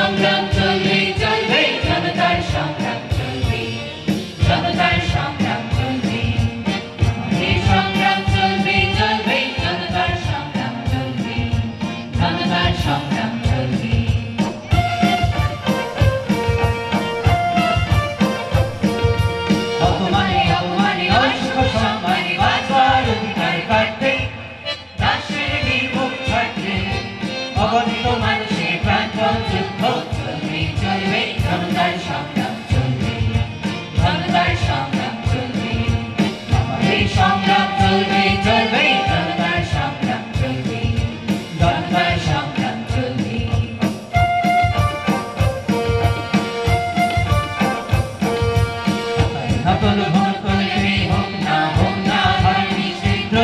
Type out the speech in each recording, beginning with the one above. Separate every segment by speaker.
Speaker 1: সংগ্রাম চলবে চলবে জনতার সংগ্রাম চলবে জনতার সংগ্রাম চলবে আমাদের সংগ্রাম চলবে চলবে জনতার সংগ্রাম চলবে জনতার সংগ্রাম চলবে অপমানে অপমানে অসুখ সম্মানে বাঁচবার অধিকার কাটতে রাষ্ট্রের নির্মুখ ছাড়তে অগণিত মানুষের প্রাণপণ যুদ্ধ চলবে চলবে জনতার সংগ্রাম চলবে জনতার সংগ্রাম চলবে আমাদের সংগ্রাম চলবে চলবে জনতার সংগ্রাম চলবে জনতার সংগ্রাম চলবে সকল ভোট করবে হোক না ধর্মী নিষিদ্ধ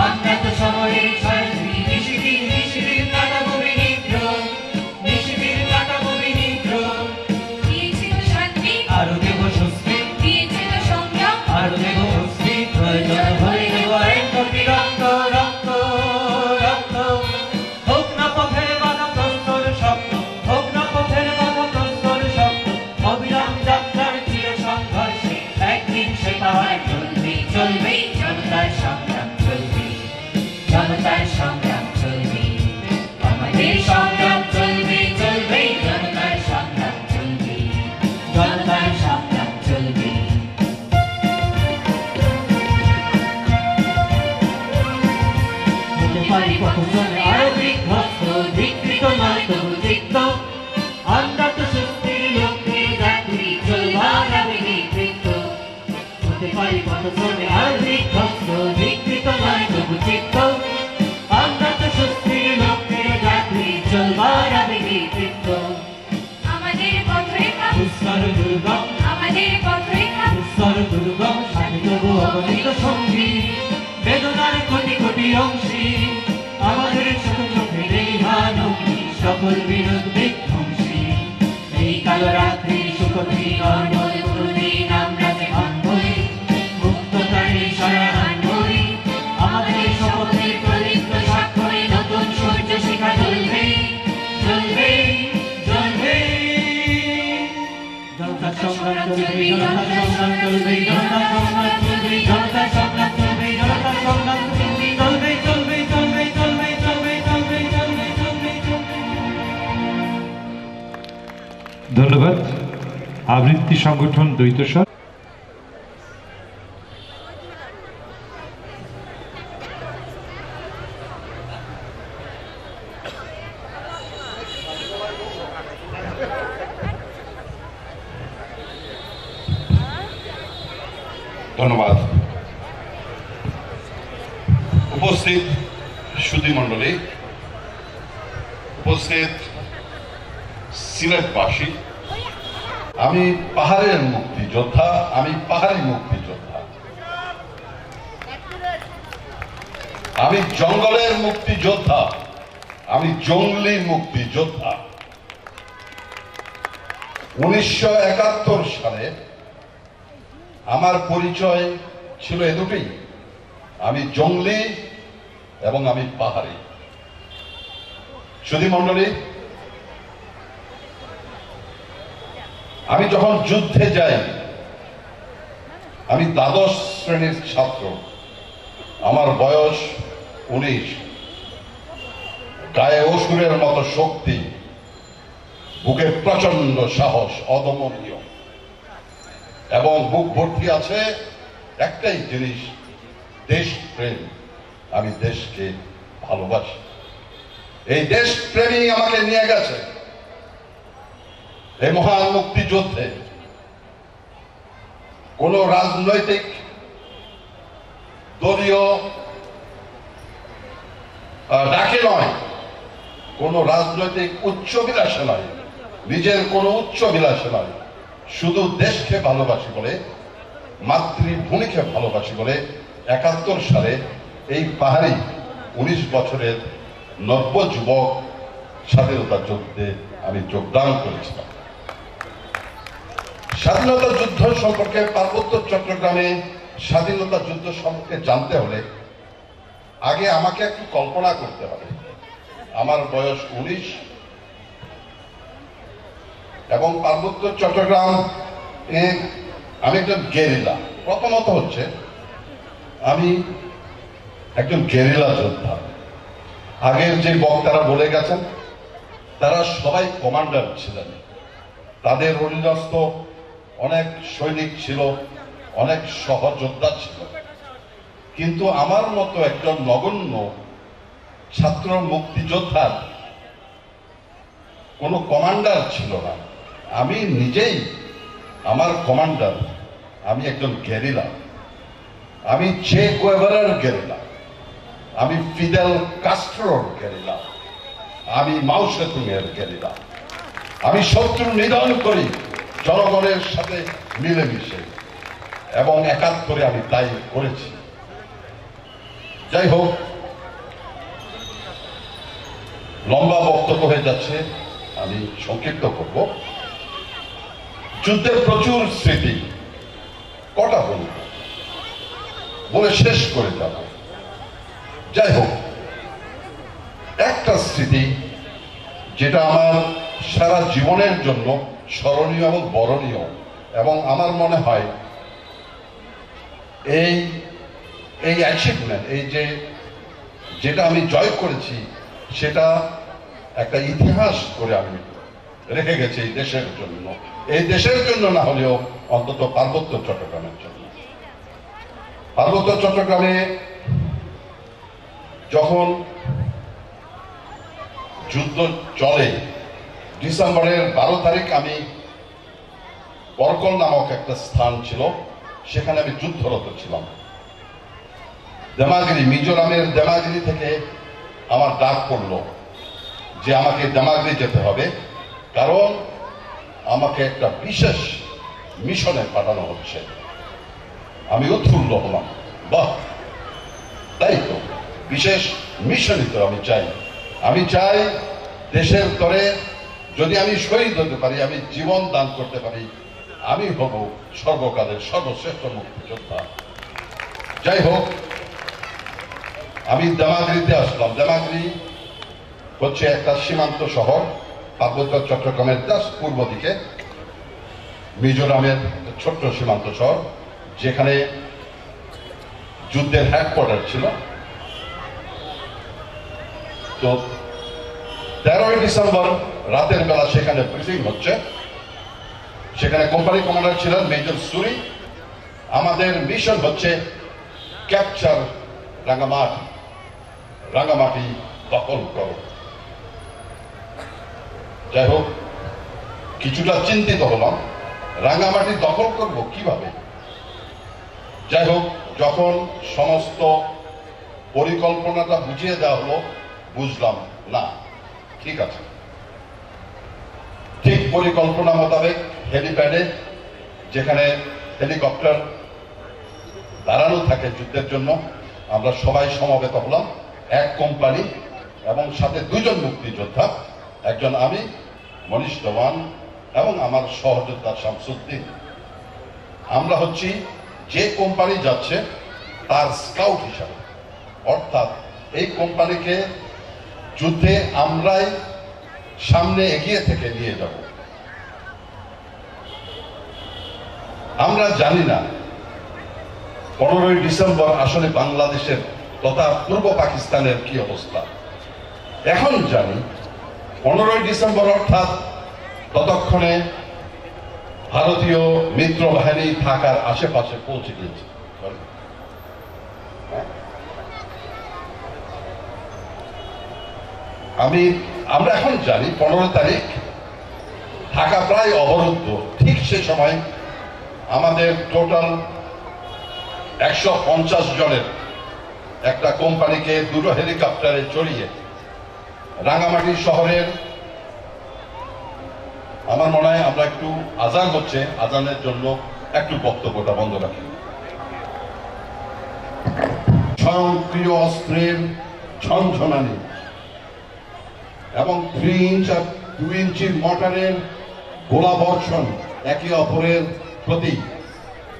Speaker 1: আমরা তো সময়ের ছাত্রী নিশিদিন কাটাবো বিনিদ্র দিয়েছিল শান্তি আরো দেব স্বস্তি দিয়েছিল সংগ্রাম আরো দেব স্বস্তি প্রয়োজন হলে দেব আইন কোটি রক্ত রক্ত রক্ত হোক না পথের বাধা প্রস্তর শব্দ হোক না পথের বাধা প্রস্তর শব্দ অবিরাম যাত্রার চির সংঘর্ষে একদিন সে পাহাড় চলবে চলবে জনতার সংগ্রাম চলবে জনতার সংগ্রাম চলবে আমাদের সংগ্রাম চলবে চলবে জনতার সংগ্রাম চলবে জনতার সংগ্রাম চলবে হতে পারি কখনো আরো বিধ্বস্ত বিকৃত নয় তবু তিক্ত আমরা তো সুস্থির লক্ষ্যে যাত্রী চলবার আবেগে তৃপ্ত হতে পারি কখনো আরো বিধ্বস্ত বিকৃত নয় তবু তিক্ত আমরা তো সুস্থির লক্ষ্যে যাত্রী চলবার আবেগে তৃপ্ত আমাদের পথরেখা দুঃসর দুর্গম আমাদের পথরেখা দুঃসর দুর্গম সাথে তবু অগণিত সঙ্গী বেদনার কোটি কোটি অংশী আমাদের ছোট চোখের এই ভানুকি সকল বিরোধ বিধ্বংসী এই কালো রাত্রি সুখী নর্মল পুরদিন আমরা যে ভাঙবই মুক্ততারে সরাহান হই আমাদের শপথের প্রদীপ্ত স্বাক্ষরে নতুন সূর্য শিখা জ্বলবে জ্বলবে জ্বলবে জনতার সংগ্রাম চলবে জনতার সংগ্রাম চলবে জনতার সংগ্রাম চলবে জনতার সংগ্রাম চলবে জনতার সংগ্রাম চলবে চলবে চলবে চলবে চলবে চলবে চলবে চলবে চলবে
Speaker 2: ধন্যবাদ। আবৃত্তি সংগঠন দ্বৈতস্বর।
Speaker 3: ধন্যবাদ। উপস্থিত সুধীমণ্ডলী, উপস্থিত সিলেটবাসী, আমি পাহাড়ের মুক্তিযোদ্ধা, আমি পাহাড়ি মুক্তিযোদ্ধা, আমি জঙ্গলের মুক্তিযোদ্ধা, আমি জঙ্গলি মুক্তিযোদ্ধা। 1971 সালে আমার পরিচয় ছিল এ দুটি, আমি জঙ্গলি এবং আমি পাহাড়ি। সুধীমণ্ডলী, আমি যখন যুদ্ধে যাই, আমি দ্বাদশ শ্রেণীর ছাত্র, আমার বয়স 19, গায়ে অসুরের মতো শক্তি, বুকে প্রচন্ড সাহস, অদমনীয়, এবং বুক ভর্তি আছে একটাই জিনিস, দেশপ্রেম। আমি দেশকে ভালোবাসি। এই দেশপ্রেমী আমাকে নিয়ে গেছে এই মহান মুক্তিযুদ্ধে। কোন রাজনৈতিক দলীয় ডাকে নয়, কোন রাজনৈতিক উচ্চ বিলাসে নয়, নিজের কোন উচ্চ বিলাসে নয়, শুধু দেশকে ভালোবাসি বলে, মাতৃভূমিকে ভালোবাসি বলে 71 সালে এই পাহাড়ি 19 বছরের নব্য যুবক স্বাধীনতা যুদ্ধে আমি যোগদান করেছিলাম। স্বাধীনতা যুদ্ধ সম্পর্কে, পার্বত্য চট্টগ্রামে স্বাধীনতা যুদ্ধ সম্পর্কে জানতে হলে আগে আমাকে একটু কল্পনা করতে হবে। আমার বয়স 19, এবং পার্বত্য চট্টগ্রাম আমি একজন গেরিলা। প্রথমত হচ্ছে আমি একজন গেরিলা যোদ্ধা। আগের যে বক্তারা বলে গেছেন তারা সবাই কমান্ডার ছিলেন, তাদের অধীনস্থ অনেক সৈনিক ছিল, অনেক সহযোদ্ধা ছিল, কিন্তু আমার মতো একজন নগণ্য ছাত্র মুক্তিযোদ্ধার কোনো কমান্ডার ছিল না। আমি নিজেই আমার কমান্ডার। আমি একজন গেরিলা। আমি চে গুয়েভারার গেরিলা, আমি ফিদেল কাস্ট্রোর গেরিলা, আমি মাও সেতুংয়ের গেরিলা। আমি শত্রু নিধন করি জনগণের সাথে মিলেমিশে, এবং ৭১ আমি তাই করেছি। যাই হোক, লম্বা বক্তব্য হয়ে যাচ্ছে, আমি সংক্ষিপ্ত করব। যুদ্ধের প্রচুর স্মৃতি, কটা বলে শেষ করে যাব। যাই হোক, একটা স্মৃতি যেটা আমার সারা জীবনের জন্য স্মরণীয় এবং বরণীয়, এবং আমার মনে হয় এই অ্যাচিভমেন্ট, এই যেটা আমি জয় করেছি, সেটা একটা ইতিহাস করে আমি রেখে গেছি এই দেশের জন্য। এই দেশের জন্য না হলেও অন্তত পার্বত্য চট্টগ্রামের জন্য। পার্বত্য চট্টগ্রামে যখন যুদ্ধ চলে, ডিসেম্বরের 12 তারিখ আমি বরকল নামক একটা স্থান ছিল, সেখানে আমি যুদ্ধরত ছিলাম। দেমাগিরি, মিজোরামের দেমাগিরি থেকে আমার ডাক পড়লো যে আমাকে দেমাগিরি যেতে হবে, কারণ আমাকে একটা বিশেষ মিশনে পাঠানো হচ্ছে। আমি উৎফুল্ল হলাম, বাহ, তাই তো, বিশেষ মিশনই তো আমি চাই দেশের তরে যদি আমি শহীদ হতে পারি, আমি জীবন দান করতে পারি, আমি হব সর্বকালের সর্বশ্রেষ্ঠ মুক্তিযোদ্ধা। যাই হোক, আমি দেমাগিরিতে আসলাম। দেমাগিরি হচ্ছে একটা সীমান্ত শহর, পার্বত্য চট্টগ্রামের জাস্ট পূর্ব দিকে, মিজোরামের ছোট্ট সীমান্ত শহর, যেখানে যুদ্ধের হেডকোয়ার্টার ছিল। তো 13ই ডিসেম্বর রাতের বেলা সেখানে ব্রিফিং হচ্ছে। সেখানে কোম্পানি কমান্ডার ছিলেন মেজর সুরি। আমাদের মিশন হচ্ছে ক্যাপচার রাঙ্গামাটি, রাঙ্গামাটি দখল করো। যাই হোক, কিছুটা চিন্তিত হলাম, রাঙ্গামাটি দখল করব কিভাবে। যাই হোক, যখন সমস্ত পরিকল্পনাটা বুঝিয়ে দেওয়া হলো, বুঝলাম না, ঠিক আছে। ঠিক পরিকল্পনা মোতাবেক হেলিপ্যাডে, যেখানে হেলিকপ্টার দাঁড়ানো থাকে যুদ্ধের জন্য, আমরা সবাই সমবেত হলাম। এক কোম্পানি এবং সাথে 2 জন মুক্তিযোদ্ধা, একজন আমি, মনীষ দেওয়ান, এবং আমার সহযোদ্ধা শামসুদ্দিন। আমরা হচ্ছি যে কোম্পানি যাচ্ছে তার স্কাউট হিসাবে, অর্থাৎ এই কোম্পানিকে যুদ্ধে আমরাই সামনে এগিয়ে থেকে নিয়ে যাব। আমরা জানি না 15ই ডিসেম্বর আসলে বাংলাদেশের তথা পূর্ব পাকিস্তানের কি অবস্থা। এখন জানি 15ই ডিসেম্বর অর্থাৎ ততক্ষণে ভারতীয় মিত্র বাহিনী ঢাকার আশেপাশে পৌঁছে গিয়েছে। আমরা এখন জানি 15 তারিখ ঢাকা প্রায় অবরুদ্ধ। ঠিক সে সময় আমাদের টোটাল 150 জনের একটা কোম্পানিকে 2 হেলিকপ্টারে চড়িয়ে রাঙ্গামাটি শহরের, আমার মনে হয় আমরা একটু আজান হচ্ছে, আজানের জন্য একটু বক্তব্যটা বন্ধ রাখি। স্বয়ংক্রিয় অস্ত্রের ঝনঝনানি এবং 3 ইঞ্চ আর 2 ইঞ্চির মর্টারের গোলা বর্ষণ একে অপরের প্রতি,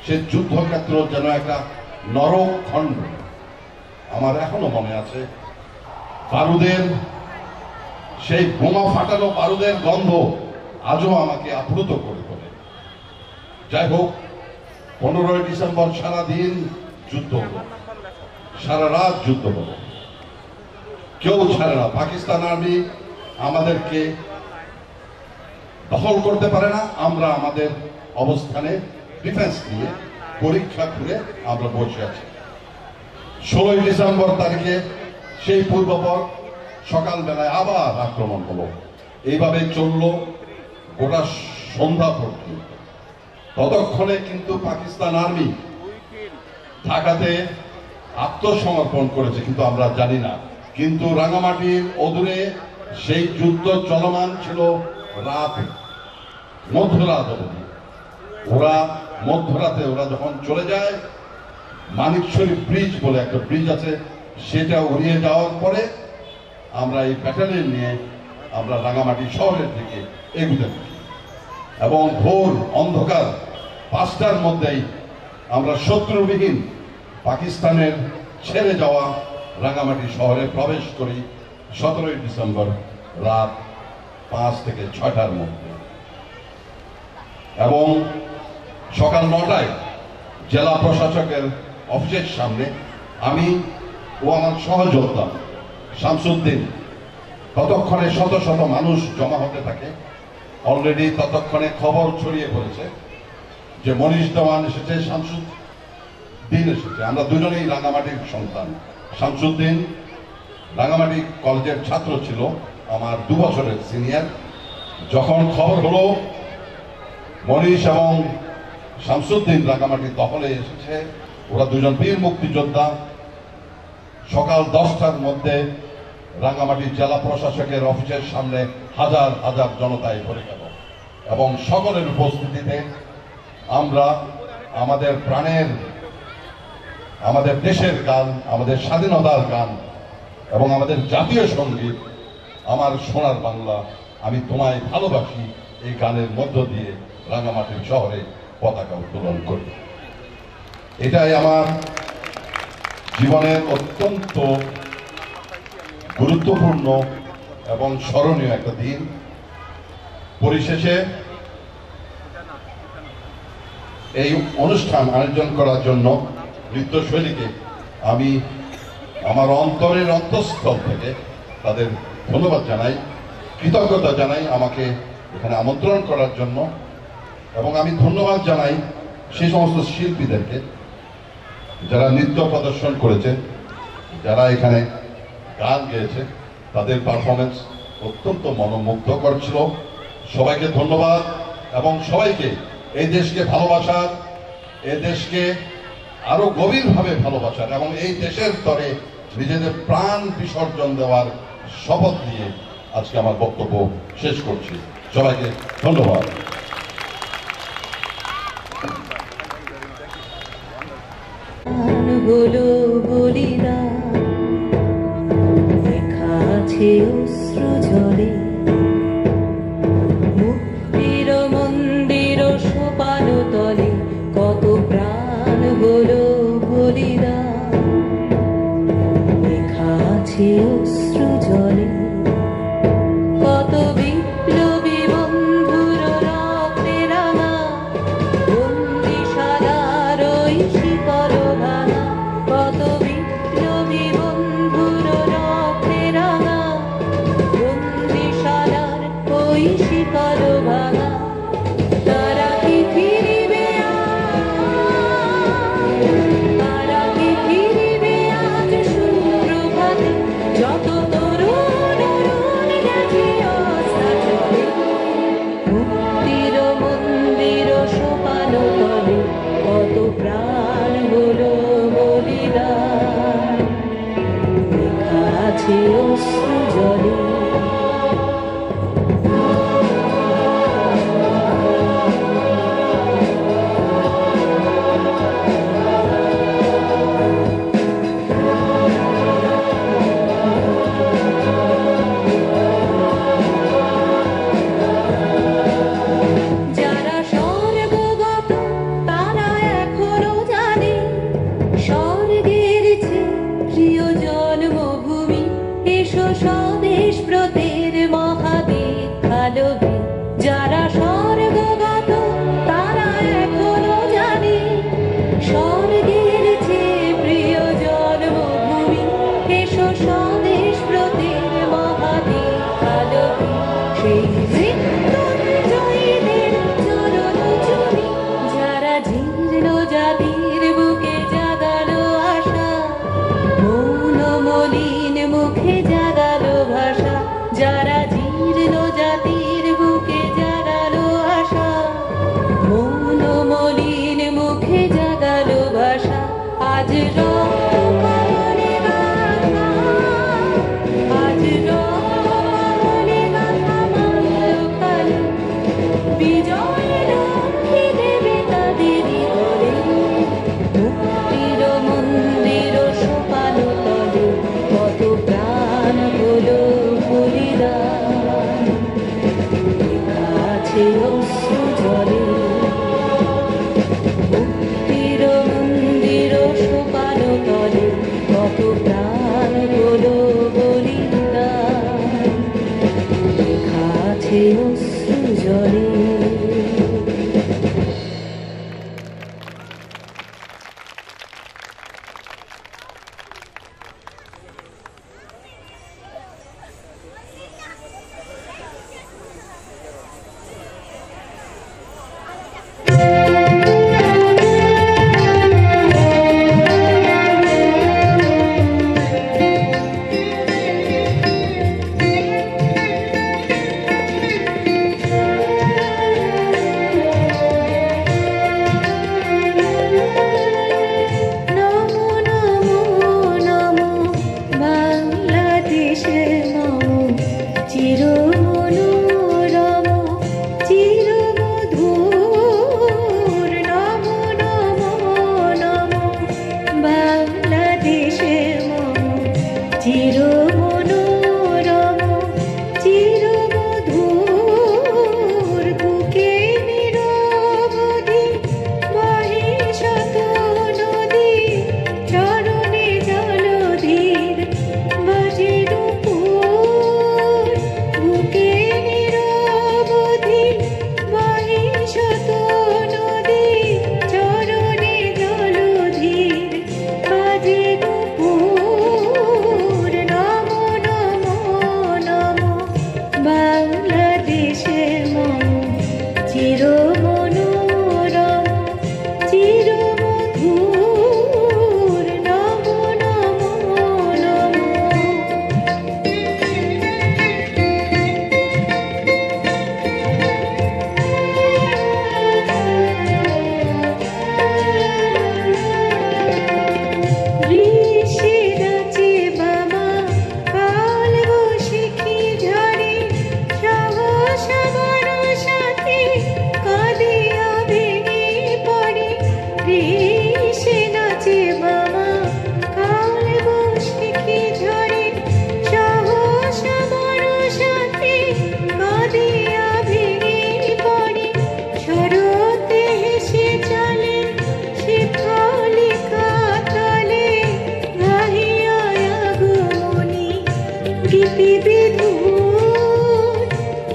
Speaker 3: সে যুদ্ধক্ষেত্র যেন একটা নরকখণ্ড। আমার এখনো মনে আছে বারুদের, সেই বোমা ফাটানো বারুদের গন্ধ আজও আমাকে আপ্লুত করে তোলে। যাই হোক, 15ই ডিসেম্বর সারাদিন যুদ্ধ হলো, সারা রাত যুদ্ধ হলো, কেউ ছাড়ে না। পাকিস্তান আর্মি আমাদেরকে দখল করতে পারে না। আমরা আমাদের অবস্থানে ডিফেন্স নিয়ে পরীক্ষা করে আমরা বসে আছি। 16ই ডিসেম্বর তারিখে সেই পূর্বপর সকালবেলায় আবার আক্রমণ হলো। এইভাবে চললো গোটা সন্ধ্যা পর্যন্ত। ততক্ষণে কিন্তু পাকিস্তান আর্মি ঢাকাতে আত্মসমর্পণ করেছে, কিন্তু আমরা জানি না। কিন্তু রাঙামাটির অদূরে সেই যুদ্ধ চলমান ছিল রাত মধ্যরাত অবধি। মধ্যরাতে ওরা যখন চলে যায়, মানিকছড়ি ব্রিজ বলে একটা ব্রিজ আছে, সেটা উড়িয়ে যাওয়ার পরে আমরা এই ব্যাটালিয়ন নিয়ে আমরা রাঙামাটি শহরের দিকে এগুতে থাকি এবং ভোর অন্ধকার 5টার মধ্যেই আমরা শত্রুবিহীন পাকিস্তানের ছেড়ে যাওয়া রাঙামাটি শহরে প্রবেশ করি 17ই ডিসেম্বর রাত 5 থেকে 6টার মধ্যে। এবং সকাল 9টায় জেলা প্রশাসকের অফিসের সামনে আমি ও আমার সহযোদ্ধা শামসুদ্দিন, ততক্ষণে শত শত মানুষ জমা হতে থাকে। অলরেডি ততক্ষণে খবর ছড়িয়ে পড়েছে যে মনীষ দেওয়ান এসেছে, শামসুদ্দিন এসেছে। আমরা দুজনেই রাঙামাটির সন্তান। শামসুদ্দিন রাঙামাটি কলেজের ছাত্র ছিল, আমার 2 বছরের সিনিয়র। যখন খবর হলো মনীষ এবং শামসুদ্দিন রাঙামাটি দখলে এসেছে, ওরা দুজন বীর মুক্তিযোদ্ধা, সকাল 10টার মধ্যে রাঙামাটি জেলা প্রশাসকের অফিসের সামনে হাজার হাজার জনতায় ভরে গেল এবং সকলের উপস্থিতিতে আমরা আমাদের প্রাণের, আমাদের দেশের গান, আমাদের স্বাধীনতার গান এবং আমাদের জাতীয় সঙ্গীত আমার সোনার বাংলা আমি তোমায় ভালোবাসি এই গানের মধ্য দিয়ে রাঙামাটির শহরে পতাকা উত্তোলন করি। এটাই আমার জীবনের অত্যন্ত গুরুত্বপূর্ণ এবং স্মরণীয় একটা দিন। পরিশেষে এই অনুষ্ঠান আয়োজন করার জন্য নৃত্যশৈলীকে আমি আমার অন্তরের অন্তঃস্থল থেকে তাদের ধন্যবাদ জানাই, কৃতজ্ঞতা জানাই আমাকে এখানে আমন্ত্রণ করার জন্য। এবং আমি ধন্যবাদ জানাই সেই সমস্ত শিল্পীদেরকে যারা নৃত্য প্রদর্শন করেছে, যারা এখানে গান গেয়েছে, তাদের পারফরমেন্স অত্যন্ত মনোমুগ্ধকর ছিল। সবাইকে ধন্যবাদ এবং সবাইকে এই দেশকে ভালোবাসার, এই দেশকে আরো গভীরভাবে ভালোবাসার এবং এই দেশের তরে নিজেদের প্রাণ বিসর্জন দেওয়ার শপথ দিয়ে আজকে আমার বক্তব্য শেষ করছি। সবাইকে ধন্যবাদ।
Speaker 4: হলো বলিদান, লেখা আছে অশ্রু জলে, মুক্তির মন্দির সোপান তলে কত প্রাণ হলো বলিদান, লেখা আছে অশ্রু জলে, কত বিপ্লবী বন্ধুর রক্তে রাঙা বন্দিশালার ওই শিকল ভাঙা, কত বিপ্লবী বন্ধুর রক্তে রাঙা বন্দিশালার ওই শিকল ভাঙা। তারা কি ফিরিবে তারা কি ফিরিবে আজ সুপ্রভাতে, যত তরুণ অরুণ গেছে অস্তাচলে, মুক্তির মন্দির সোপান তলে কত প্রাণ হলো বলিদান, লেখা আছে অশ্রু জলে। যারা স্বর্গগত তারা এখনো জানে স্বর্গের চেয়ে প্রিয় জন্মভূমি, এসো স্বদেশ ব্রতের মহাদীক্ষালভে। যারা বিধুর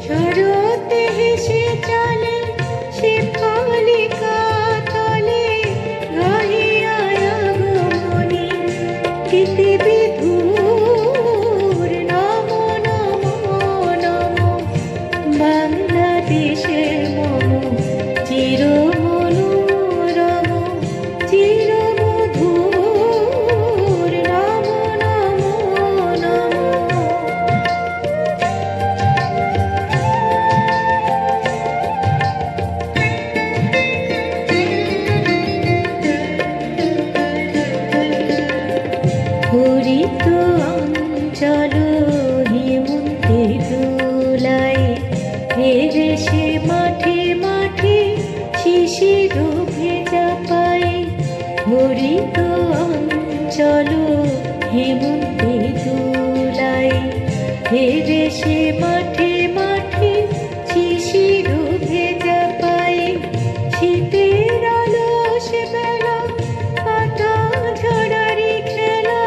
Speaker 4: শরতে হেসে চলে সে ফালিকা তলে গাহিয়া আগমনী গীতি বিধুর নমো নমো নমো বাংলাদেশে মম চির মনোরম চির মধুর নমো নমো নমো হরিত অঞ্চল হেমন্তে দোলায় হেরে সে মাঠে মাঠে শিশির ভেজা পায় হরিত অঞ্চল হেমন্তে দোলায় হেরে সে মাঠে মাঠে শিশির ভেজা পায় শীতের আলস বেলা পাতা ঝরারি খেলা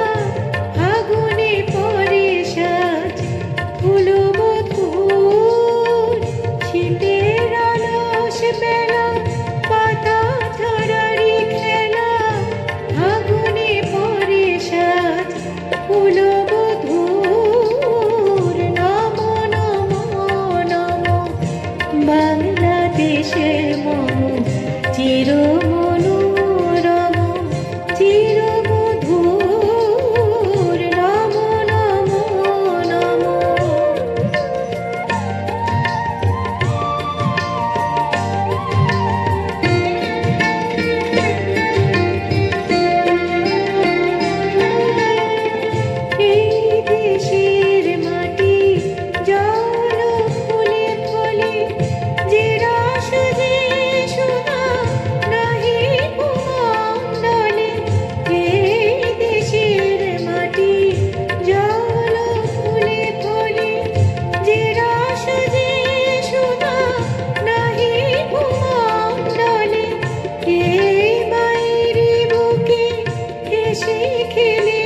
Speaker 4: আগুনে পরে সাজ ফুল মধুর শীতের আলস বেলা পাতা ঝরারি খেলা আগুনে পরে সাজ ফুল মধুর নমো নমো নমো বাংলাদেশে মম চির মনোরম চির মধুর নমো নমো নমো এই দেশের মাটি জল ফুলে ফলে যে রস যে সোনা নাহি কুমণ্ডলে এই দেশের মাটি জল ফুলে ফলে যে রস যে সোনা নাহি কুমণ্ডলে এই বাইরে বুকে এসে খেলে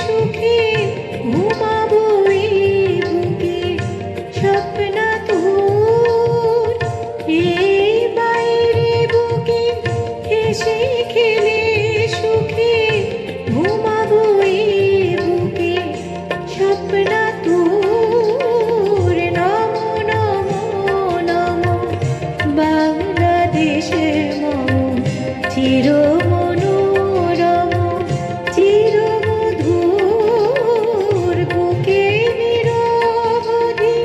Speaker 4: সুখে ঘুমাবো এই বুকে স্বপ্না তোর এই বাইরে বুকে এসে খেলে সুখে ঘুমাবো এই বুকে স্বপ্না তোর নমো নমো নমো বাংলাদেশে মম চির মনোরম চির মধুর বুকে নিরবধি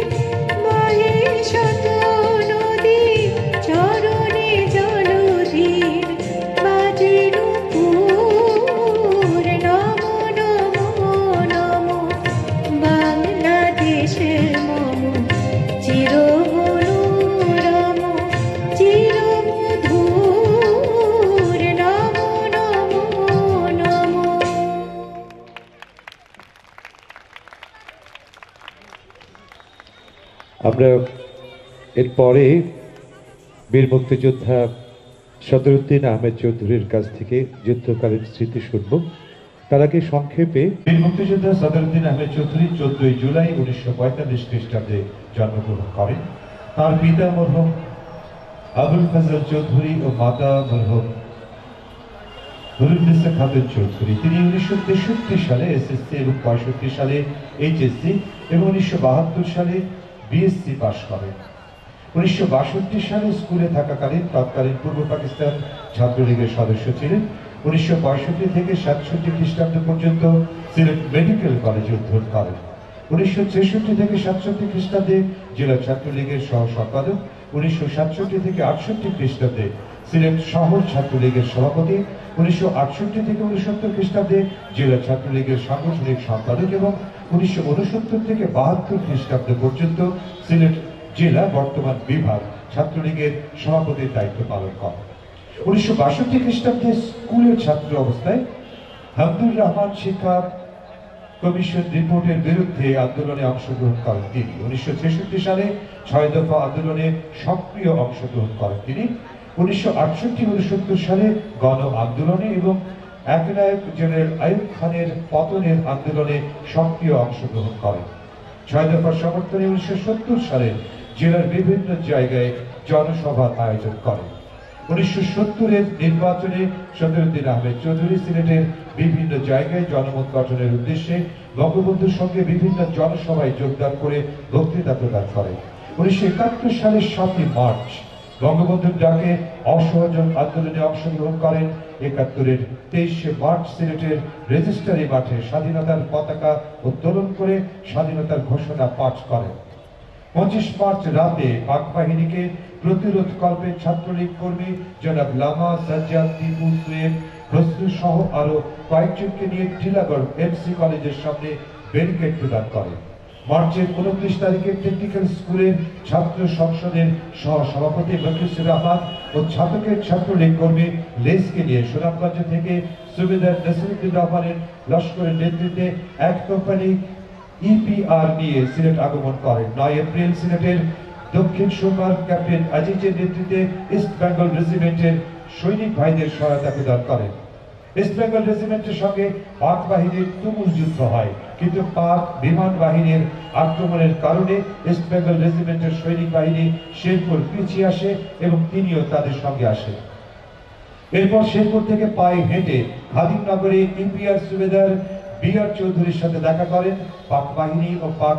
Speaker 4: বহে শত নদী চরণে জলধীর বাজে নূপুর নমো নমো নমো বাংলাদেশে মম চির মনোরম চির মধুর নমো নমো নমো
Speaker 2: আমরা এরপরে বীর মুক্তিযোদ্ধা সদরুদ্দিন আহমেদ চৌধুরীর কাছ থেকে যুদ্ধকালীন স্মৃতি শুনব। তার আগে সংক্ষেপে বীর মুক্তিযোদ্ধা সদরুদ্দিন আহমেদ চৌধুরী 14 জুলাই 1945 খ্রিস্টাব্দে জন্মগ্রহণ করেন। তার পিতা মরহুম আবুল ফজল চৌধুরী ও মাতা মরহুম নুরুন্নিসা খাতুন চৌধুরী। তিনি 1963 সালে এসএসসি এবং 65 সালে এইচএসসি এবং 1972 সালে বিএসসি পাশ করেন। 1962 সালে স্কুলে থাকাকালীন তৎকালীন পূর্ব পাকিস্তান ছাত্রলীগের সদস্য ছিলেন। 1965 থেকে 67 খ্রিস্টাব্দ পর্যন্ত সিলেট মেডিকেল কলেজে অধ্যয়ন করেন। 1966 থেকে 67 খ্রিস্টাব্দে জেলা ছাত্রলীগের সহ সম্পাদক। 1967 থেকে 68 খ্রিস্টাব্দে সিলেট শহর ছাত্রলীগের সভাপতি। 1968 থেকে 69 খ্রিস্টাব্দে জেলা ছাত্রলীগের সাংগঠনিক সম্পাদক এবং 1969 থেকে 72 খ্রিস্টাব্দ পর্যন্ত সিলেট জেলা বর্তমান বিভাগ ছাত্রলীগের সভাপতির দায়িত্ব পালন করেন। 1962 খ্রিস্টাব্দে স্কুলের ছাত্র অবস্থায় হামদুর রহমান শিক্ষা কমিশন রিপোর্টের বিরুদ্ধে আন্দোলনে অংশগ্রহণ করেন তিনি। 1966 সালে 6 দফা আন্দোলনে সক্রিয় অংশগ্রহণ করেন তিনি। 1968-69 সালে গণ আন্দোলনে এবং একনায়ক জেনারেল আইয়ুব খানের পতনের আন্দোলনে সক্রিয় অংশগ্রহণ করেন। 6 দফা সমর্থনে 1970 সালে জেলার বিভিন্ন জায়গায় জনসভার আয়োজন করেন। 1970-এর নির্বাচনে সদরুদ্দিন আহমেদ চৌধুরী সিলেটের বিভিন্ন জায়গায় জনমত গঠনের উদ্দেশ্যে বঙ্গবন্ধুর সঙ্গে বিভিন্ন জনসভায় যোগদান করে বক্তৃতা প্রদান করেন। 1971 সালের 7 মার্চ বঙ্গবন্ধুর ডাকে অসহযোগ আন্দোলনে অংশগ্রহণ করেন। 71-এর 23 মার্চ সিলেটের রেজিস্ট্রারি মাঠে স্বাধীনতার পতাকা উত্তোলন করে স্বাধীনতার ঘোষণা পাঠ করেন। 25 মার্চ রাতে পাক বাহিনীকে প্রতিরোধ কল্পে ছাত্রলীগ কর্মী জনাব লামা, সাজ্জাদ, টিপু, সুয়েব, খসরু সহ আরো কয়েকজনকে নিয়ে টিলাগড় এমসি কলেজের সামনে ব্যারিকেড প্রদান করেন। মার্চের 29 তারিখে টেকনিক্যাল স্কুলের ছাত্র সংসদের সহসভাপতি মকিসুর রহমান ও ছাত্রকের ছাত্রলীগ কর্মী লেসকে নিয়ে সুনামগঞ্জ থেকে সুবেদার নাসিরুদ্দিন রহমানের লস্করের নেতৃত্বে এক কোম্পানি ইপিআর নিয়ে সিলেট আগমন করেন। 9 এপ্রিল সিলেটের দক্ষিণ সুরমার ক্যাপ্টেন আজিজের নেতৃত্বে ইস্ট বেঙ্গল রেজিমেন্টের সৈনিক ভাইদের সহায়তা প্রদান করেন। ইস্ট বেঙ্গল রেজিমেন্টের সঙ্গে পাক বাহিনীর তুমুল যুদ্ধ হয়, কিন্তু পাক বিমান বাহিনীর আক্রমণের কারণে ইস্ট বেঙ্গল রেজিমেন্টের সৈনিক বাহিনী শেরপুর পিছিয়ে আসে এবং তিনিও তাদের সঙ্গে আসেন। এরপর শেরপুর থেকে পায়ে হেঁটে খাদিমনগরে ইপিআর সুবেদার বিআর চৌধুরীর সাথে দেখা করেন। পাক বাহিনী ও পাক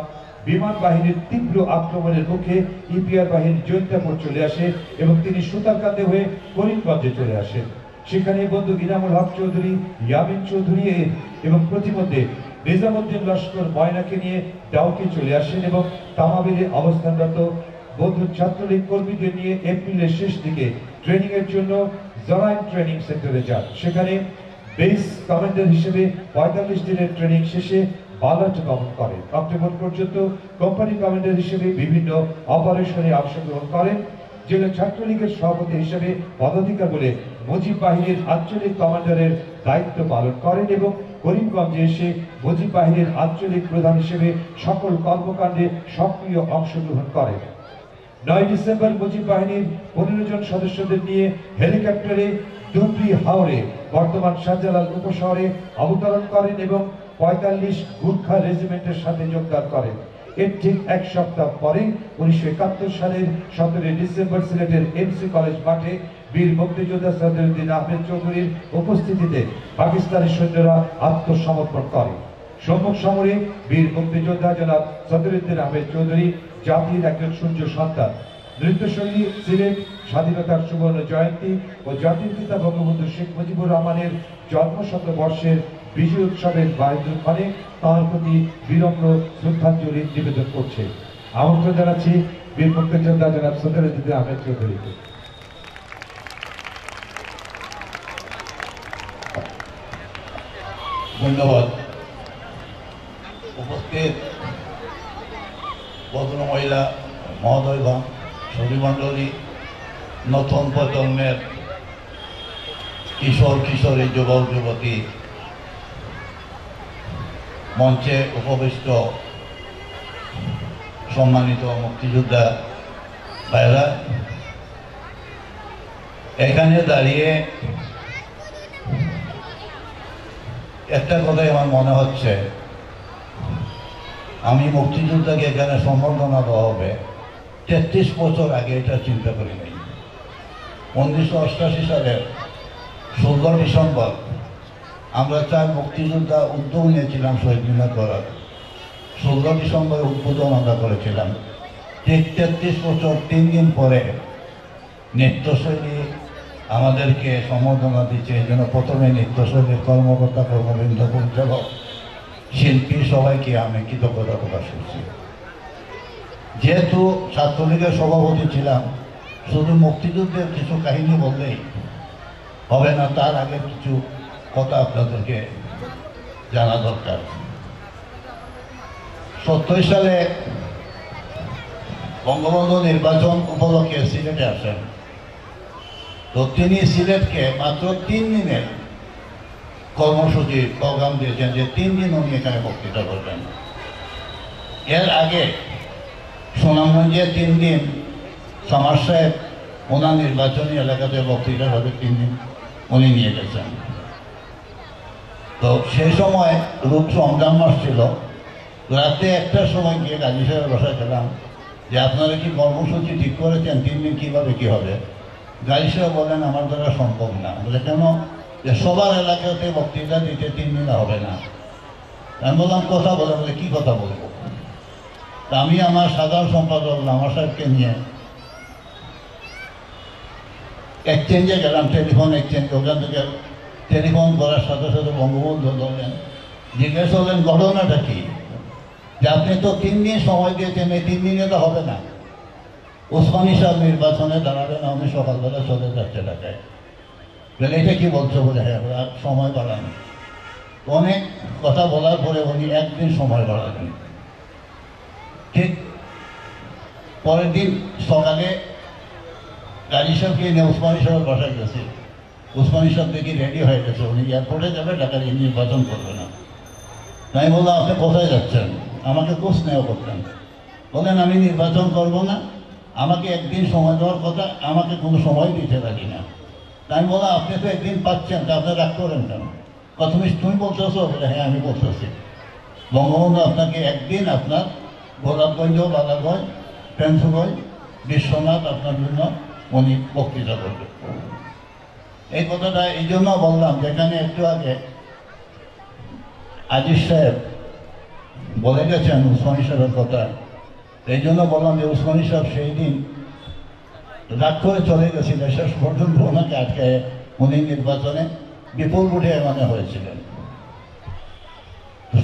Speaker 2: বিমান বাহিনীর তীব্র আক্রমণের মুখে ইপিআর বাহিনী জৈন্তাপুর চলে আসে এবং তিনি সুতারকান্দে হয়ে করিমগঞ্জে চলে আসেন। সেখানে বন্ধু ইনামুল হক চৌধুরী, ইয়ামিন চৌধুরী এবং প্রতিমধ্যে নিজামুদ্দিন লস্কর ময়নাকে নিয়ে ডাউকে চলে আসেন এবং তামাবিলে অবস্থানরত বন্ধু ছাত্রলীগ কর্মীদের নিয়ে এপ্রিলের শেষ দিকে ট্রেনিং এর জন্য জরাইন ট্রেনিং সেন্টারে যান। সেখানে বেস কমান্ডার হিসেবে 45 দিনের ট্রেনিং শেষে বালাট গমন করেন। অক্টোবর পর্যন্ত কোম্পানি কমান্ডার হিসেবে বিভিন্ন অপারেশনে অংশগ্রহণ করেন। জেলা ছাত্রলীগের সভাপতি হিসেবে পদাধিকার বলে মুজিব বাহিনীর আঞ্চলিক কমান্ডারের দায়িত্ব পালন করেন এবং করিমগঞ্জে এসে মুজিব বাহিনীর আঞ্চলিক প্রধান হিসেবে সকল কর্মকাণ্ডে সক্রিয় অংশগ্রহণ করেন। 9 ডিসেম্বর মুজিব বাহিনীর 15 জন সদস্যদের নিয়ে হেলিকপ্টারে ডুবরি হাওরে বর্তমান শাহজালাল উপশহরে অবতরণ করেন এবং 45 গুর্খা রেজিমেন্টের সাথে যোগদান করেন। এর ঠিক এক সপ্তাহ পরে 1971 সালের 17 ডিসেম্বর সিলেটের এমসি কলেজ মাঠে বীর মুক্তিযোদ্ধা সদরুদ্দিন আহমেদ চৌধুরীর উপস্থিতিতে পাকিস্তানি সৈন্যরা আত্মসমর্পণ করে। সম্মুখ সমরে বীর মুক্তিযোদ্ধা জনাব সদরুদ্দিন আহমেদ চৌধুরী জাতির একজন সূর্য সন্তান। নৃত্যশৈলী সিলেট স্বাধীনতার সুবর্ণ জয়ন্তী ও জাতির পিতা বঙ্গবন্ধু শেখ মুজিবুর রহমানের জন্মশতবর্ষের বিজয় উৎসবের বায়ুদ্রুপানে তাঁর প্রতি বিনম্র শ্রদ্ধাঞ্জলি নিবেদন করছে। আমন্ত্রণ জানাচ্ছি বীর মুক্তিযোদ্ধা জনাব সদরুদ্দিন আহমেদ চৌধুরীকে।
Speaker 5: ধন্যবাদ। উপস্থিত ভদ্র মহিলা মহোদয়গণ, সুধীমণ্ডলী, নতুন প্রজন্মের কিশোর কিশোরী, যুবক যুবতী, মঞ্চে উপবিষ্ট সম্মানিত মুক্তিযোদ্ধা ভাইরা, এখানে দাঁড়িয়ে একটা কথাই আমার মনে হচ্ছে, আমি মুক্তিযোদ্ধাকে এখানে সম্বর্ধনা দেওয়া হবে 33 বছর আগে এটা চিন্তা করি নাই। 1988 সালের 16 ডিসেম্বর আমরা 4 মুক্তিযোদ্ধা উদ্যোগ নিয়েছিলাম শহীদ মিনার করার। 16 ডিসেম্বর উদ্বোধন আমরা করেছিলাম। ঠিক 33 বছর 3 দিন পরে নৃত্যশৈলী আমাদেরকে সম্বর্ধনা দিচ্ছে। এই জন্য প্রথমে নৃত্যশৈলীর কর্মকর্তা, কর্মবৃন্দ, পরিচালক, শিল্পী সবাইকে আমি কৃতজ্ঞতা প্রকাশ করছি। যেহেতু ছাত্রলীগের সভাপতি ছিলাম, শুধু মুক্তিযুদ্ধের কিছু কাহিনী বললেই হবে না, তার আগে কিছু কথা আপনাদেরকে জানা দরকার। 70 সালে বঙ্গবন্ধু নির্বাচন উপলক্ষে সিলেটে আসেন। তো তিনি সিলেটকে মাত্র 3 দিনের কর্মসূচি প্রোগ্রাম দিয়েছেন যে 3 দিন উনি এখানে বক্তৃতা করবেন। এর আগে সুনামগঞ্জে 3 দিন সামার সাহেব ওনার নির্বাচনী এলাকাতে বক্তৃতা হবে 3 দিন উনি নিয়ে গেছেন। তো সেই সময় রমজান মাস ছিল। রাতে 1টার সময় গিয়ে গাজী সাহেবের বাসায় গেলাম যে আপনারা কি কর্মসূচি ঠিক করেছেন 3 দিন কীভাবে কী হবে? গাজী সাহেব বলেন আমার দ্বারা সম্ভব না। বলে কেন? যে সবার এলাকাতে বক্তৃতা দিতে 3 দিন হবে না। আমি বললাম কথা বলে। বলে কী কথা বলবো? তা আমি আমার সাধারণ সম্পাদক লামা সাহেবকে নিয়ে এক্সচেঞ্জে গেলাম, টেলিফোন এক্সচেঞ্জ। ওখান থেকে টেলিফোন করার সাথে সাথে বঙ্গবন্ধু ধরলেন, জিজ্ঞেস করলেন ঘটনাটা কি, যে আপনি তো 3 দিন সময় দিয়েছেন, এই 3 দিনে তো হবে না। ওসমানী সাহেব নির্বাচনে দাঁড়াবেন, আমি সকালবেলা চলে যাচ্ছে ঢাকায়। বলে এটা কি বলছো? বলে হ্যাঁ, সময় বাড়ানো। অনেক কথা বলার পরে উনি 1 দিন সময় বাড়ালেন। ঠিক পরের দিন সকালে গাজী সাহেবকে নিয়ে ওসমানী সাহেবের বাসায় গেছি। ওসমানী সাহেব দেখি রেডি হয়ে গেছে, উনি এয়ারপোর্টে যাবে, ঢাকার নির্বাচন করবে না। আমি বললাম আপনি কোথায় যাচ্ছেন? আমাকে খুব স্নেহ করতেন। বলেন আমি নির্বাচন করব না, আমাকে 1 দিন সময় দেওয়ার কথা, আমাকে কোনো সময় দিতে পারি না। আমি বললাম আপনি তো 1 দিন পাচ্ছেন, তা আপনি রাগ করেন কেন? তুমি বলতেছো? বলে হ্যাঁ আমি বলতেছি। বঙ্গবন্ধু আপনাকে 1 দিন আপনার গোলাপগঞ্জ, বালাগঞ্জ, পেন্সুগঞ্জ, বিশ্বনাথ আপনার জন্য উনি বক্তৃতা করবে। এই কথাটা এই জন্য বললাম, যেখানে একটু আগে আজিজ সাহেব বলে গেছেন উসমানী সাহেবের কথা, এই জন্য বললাম যে উসমানী সাহেব সেই দিন রাগ করে চলে গেছিলেন, শেষ পর্যন্ত ওনাকে আটকায় উনি নির্বাচনে বিপুল ভোটে হয়েছিলেন।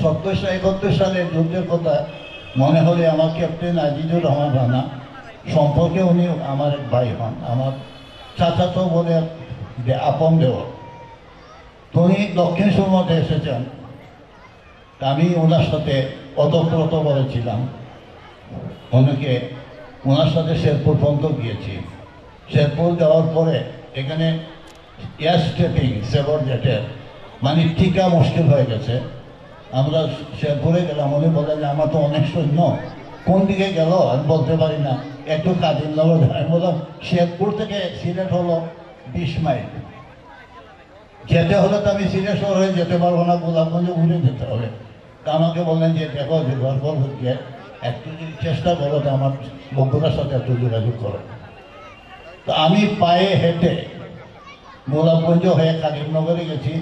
Speaker 5: 70-71 সালের যুদ্ধের কথা মনে হলে আমার ক্যাপ্টেন আজিজুর রহমান রানা সম্পর্কে উনি আমার এক ভাই হন, আমার চাচাতো বলে আপন দেওয়া। তো উনি দক্ষিণ সুরমাতে এসেছেন। আমি ওনার সাথে অতপ্রত বলেছিলাম, ওনাকে ওনার সাথে শেরপুর পর্যন্ত গিয়েছি। শেরপুর যাওয়ার পরে এখানে এয়ার স্টেপিং সেবর জেটের মানে টিকা মুশকিল হয়ে গেছে। আমরা শেরপুরে গেলাম, উনি বললেন যে আমার তো অনেক সৈন্য, কোন দিকে গেল আমি বলতে পারি না, একটু কাদিমনগর। আমি বললাম শেরপুর থেকে সিলেট হলো 20 মাইল, যেতে হলে তো আমি সিলেট শহর হয়ে যেতে পারবো না, গোলাপগঞ্জে ঘুরে যেতে হবে। তা আমাকে বললেন যে দেখো গর্বল গিয়ে একটু যদি চেষ্টা করো তো আমার বন্ধুদের সাথে একটু যোগাযোগ করো। তো আমি পায়ে হেঁটে গোলাপগঞ্জ হয়ে কাদিমনগরে গেছি।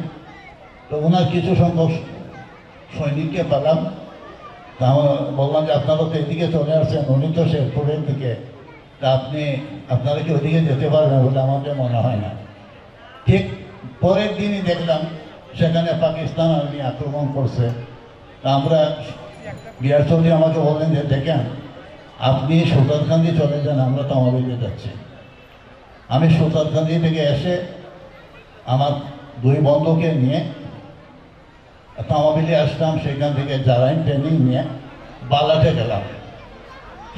Speaker 5: তো ওনার কিছু সংখ্যক সৈনিককে পেলাম। তা বললাম যে আপনারা তো এদিকে চলে আসছেন, উনি তো শেরপুরের দিকে, তা আপনারা কি ওইদিকে যেতে পারবেন? বলে আমাদের মনে হয় না। ঠিক পরের দিনই দেখলাম সেখানে পাকিস্তান আর্মি আক্রমণ করছে। তা আমরা বিআর চৌধুরী আমাকে বললেন যে দেখেন আপনি সুতারকান্দি চলে যান, আমরা তামাবিলে যাচ্ছি। আমি সুতারকান্দি থেকে এসে আমার 2 বন্ধুকে নিয়ে তামাবিলে আসলাম। সেখান থেকে জারাইন ট্রেনিং নিয়ে বালাটে গেলাম।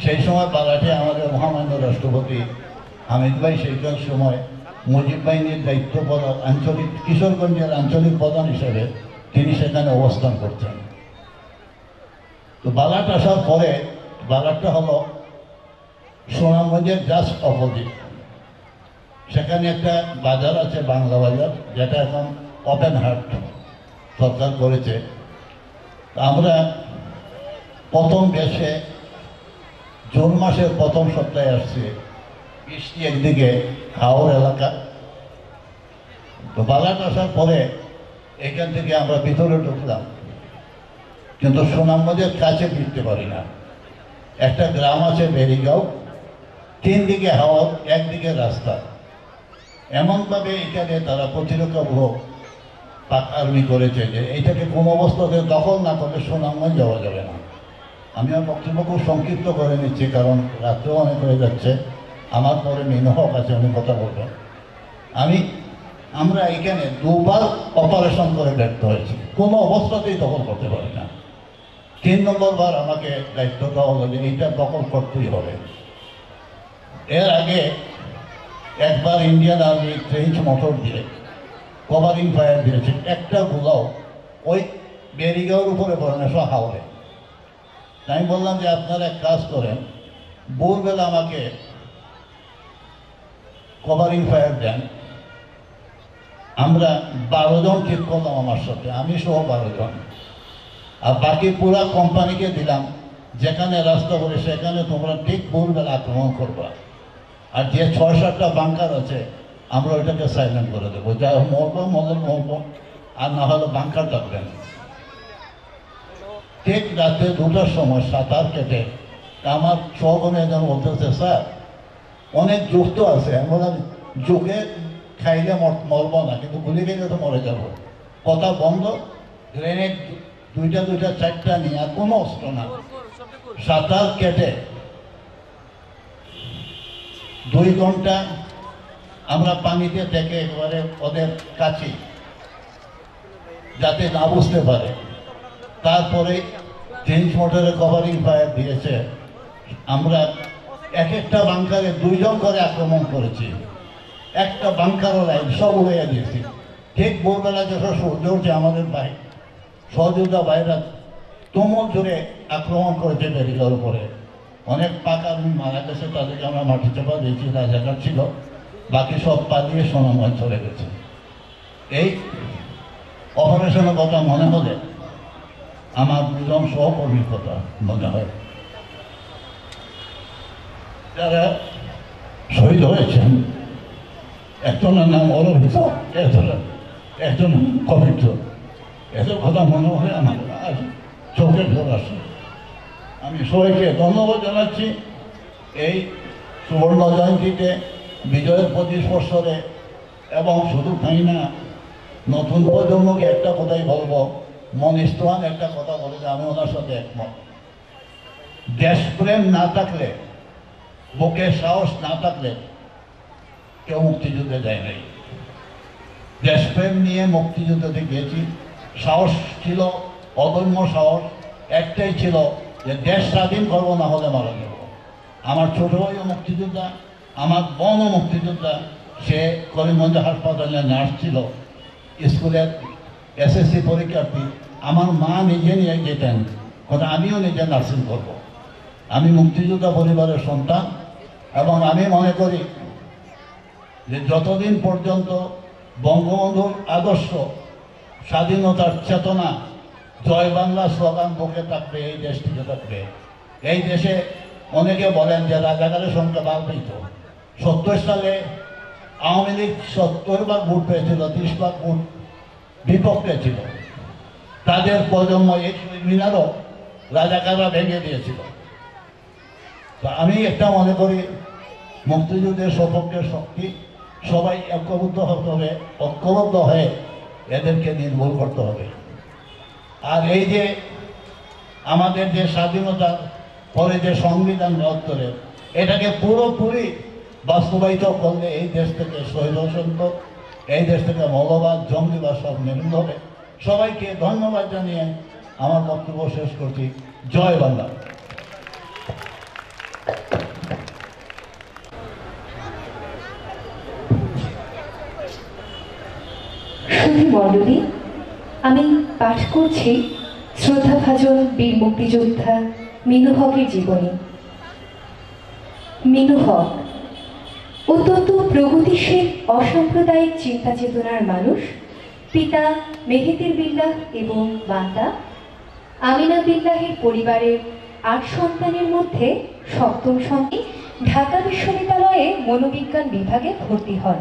Speaker 5: সেই সময় বালাটে আমাদের মহামান্য রাষ্ট্রপতি হামিদ ভাই সেইখান সময় মুজিব বাহিনীর দায়িত্ব প্রদান আঞ্চলিক কিশোরগঞ্জের আঞ্চলিক প্রধান হিসেবে তিনি সেখানে অবস্থান করতেন। তো বালাট আসার পরে, বালাটটা হলো সুনামগঞ্জের জাস্ট অপোজিট। সেখানে একটা বাজার আছে বাংলা বাজার, যেটা এখন ওপেন হাট সরকার করেছে। আমরা প্রথম দেশে জুন মাসের প্রথম সপ্তাহে আসছি। বৃষ্টি একদিকে, হাওর এলাকা। তো বালাট আসার পরে এখান থেকে আমরা ভিতরে ঢুকলাম, কিন্তু সুনামগঞ্জের কাছে ফিরতে পারি না। একটা গ্রাম আছে বেরিগাঁও, 3 দিকে হাওর, একদিকে রাস্তা। এমনভাবে এখানে তারা প্রতিরক্ষামূলক পাক আর্মি করেছে যে এইটাকে কোনো অবস্থাতে দখল না করলে সুনামগঞ্জ যাওয়া যাবে না। আমি আমার বক্তব্য খুব সংক্ষিপ্ত করে নিচ্ছি, কারণ রাত্রেও অনেক হয়ে যাচ্ছে। আমার পরে মিনহক আছে, উনি কথা বলবেন। আমরা এখানে 2 বার অপারেশন করে ব্যর্থ হয়েছি, কোনো অবস্থাতেই দখল করতে পারি না। 3 নম্বর বার আমাকে দায়িত্ব দেওয়া হলো যে এইটা দখল করতেই হবে। এর আগে একবার ইন্ডিয়ান আর্মি 3 মোটর দিয়ে কভারিং ফায়ার দিয়েছে, একটা গোলাও ওই বেরিগাঁওর উপরে পড়ে না, সব হাওড়ে। আমি বললাম যে আপনারা এক কাজ করেন, ভোরবেলা আমাকে কভারিং ফায়ার দেন। আমরা 12 জন ঠিক করলাম আমার সাথে, আমি সহ 12 জন। আর বাকি পুরা কোম্পানিকে দিলাম, যেখানে রাস্তা বলে সেখানে তোমরা ঠিক ভুলবেলা আক্রমণ করবা। আর যে 6-7টা বাংকার আছে আমরা ওইটাকে সাইলেন্ট করে দেবো, যা মরবো মরবো, আর না হলে বাংকার ডাকবেন। ঠিক রাতে 2টার সময় সাঁতার কেটে আমার সহকর্মী একজন বলতেছে, স্যার অনেক যুগ তো আছে, আমরা যুগে খাইলে মরবো না, কিন্তু গুলি খেলে তো মরে যাবো। কথা বন্ধ, গ্রেনেড 2টা 4টা নিয়ে, আর কোনো অস্ত্র না, সাঁতার কেটে 2 ঘন্টা আমরা পানিতে থেকে একেবারে ওদের কাছে, যাতে না বুঝতে পারে। তারপরে চেঞ্জ মোটরে কভারিং ফায়ার দিয়েছে। আমরা এক একটা বাংকারে 2 জন করে আক্রমণ করেছি, একটা বাংকারও লাইন সব উড়িয়ে দিয়েছি। ঠিক ভোরবেলা যখন সূর্য উঠে আমাদের ভাই সহযোগিতা ভাইরা তুমুল জোরে আক্রমণ করেছে ব্যারিকেডের উপরে। অনেক পাক আর্মি মারা গেছে, তাদেরকে আমরা মাটি চাপা দিয়েছি, রাজাকার ছিল, বাকি সব পালিয়ে সোনাময় চলে গেছে। এই অপারেশনের কথা মনে হলে আমার 2 জন সহকর্মীর কথা মনে হয়, যারা শহীদ হয়েছেন। একজনের নাম অরবিন্দ, একজন কবিত্র। এদের কথা মনে হয় আমার আর চোখে জল আসে। আমি সবাইকে ধন্যবাদ জানাচ্ছি। এই সুবর্ণ জয়ন্তীতে, বিজয়ের 25 বছরে, এবং শুধু তাই না, নতুন প্রজন্মকে একটা কথাই বলবো, মনীষ চৌহান একটা কথা বলে যে আমি ওনার সাথে একমত। দেশপ্রেম না থাকলে, বুকে সাহস না থাকলে কেউ মুক্তিযুদ্ধে যায় নাই। দেশপ্রেম নিয়ে মুক্তিযুদ্ধে গিয়েছি, সাহস ছিল, অদম্য সাহস একটাই ছিল যে দেশ স্বাধীন করবো, না হলে মারা যাব। আমার ছোট ভাইও মুক্তিযোদ্ধা, আমার বোনও মুক্তিযোদ্ধা। সে করিমগঞ্জ হাসপাতালে নার্স ছিল, স্কুলের SSC পরীক্ষার্থী। আমার মা নিজে নিয়ে যেতেন, কথা আমিও নিজে নার্সিং করব। আমি মুক্তিযোদ্ধা পরিবারের সন্তান, এবং আমি মনে করি যে যতদিন পর্যন্ত বঙ্গবন্ধুর আদর্শ, স্বাধীনতার চেতনা, জয় বাংলা স্লোগান বুকে থাকবে, এই দেশ টিকে থাকবে। এই দেশে অনেকে বলেন যে রাজাকারের সংখ্যা বাড়বেই। তো 70 সালে আওয়ামী লীগ 70 ভোট পেয়েছিল, 30 ভোট বিপক্ষে ছিল। তাদের প্রজন্ম এই শহীদ মিনারও রাজাকাররা ভেঙে দিয়েছিল। তো আমি একটা মনে করি, মুক্তিযুদ্ধের সপক্ষের শক্তি সবাই ঐক্যবদ্ধ হতে হবে, ঐক্যবদ্ধ হয়ে এদেরকে নির্মূল করতে হবে। আর এই যে আমাদের যে স্বাধীনতার পরে যে সংবিধান রচনা, এটাকে পুরোপুরি বাস্তবায়িত করলে এই দেশ থেকে স্বৈরতন্ত্র, এই দেশ থেকে মৌলবাদ, জঙ্গিবাদ সব নির্মূল হবে। সবাইকে ধন্যবাদ জানিয়ে আমার বক্তব্য শেষ করছি। জয় বাংলা।
Speaker 6: সুধী মণ্ডলী, আমি পাঠ করছি শ্রদ্ধাভাজন বীর মুক্তিযোদ্ধা মিনু হকের জীবনী। মিনু হক অত্যন্ত প্রগতিশীল অসাম্প্রদায়িক চিন্তা চেতনার মানুষ। পিতা মেহেদির বিল্লাহ এবং মাতা আমিনা বিল্লাহের পরিবারের 8 সন্তানের মধ্যে 7ম সন্তান ঢাকা বিশ্ববিদ্যালয়ে মনোবিজ্ঞান বিভাগে ভর্তি হন।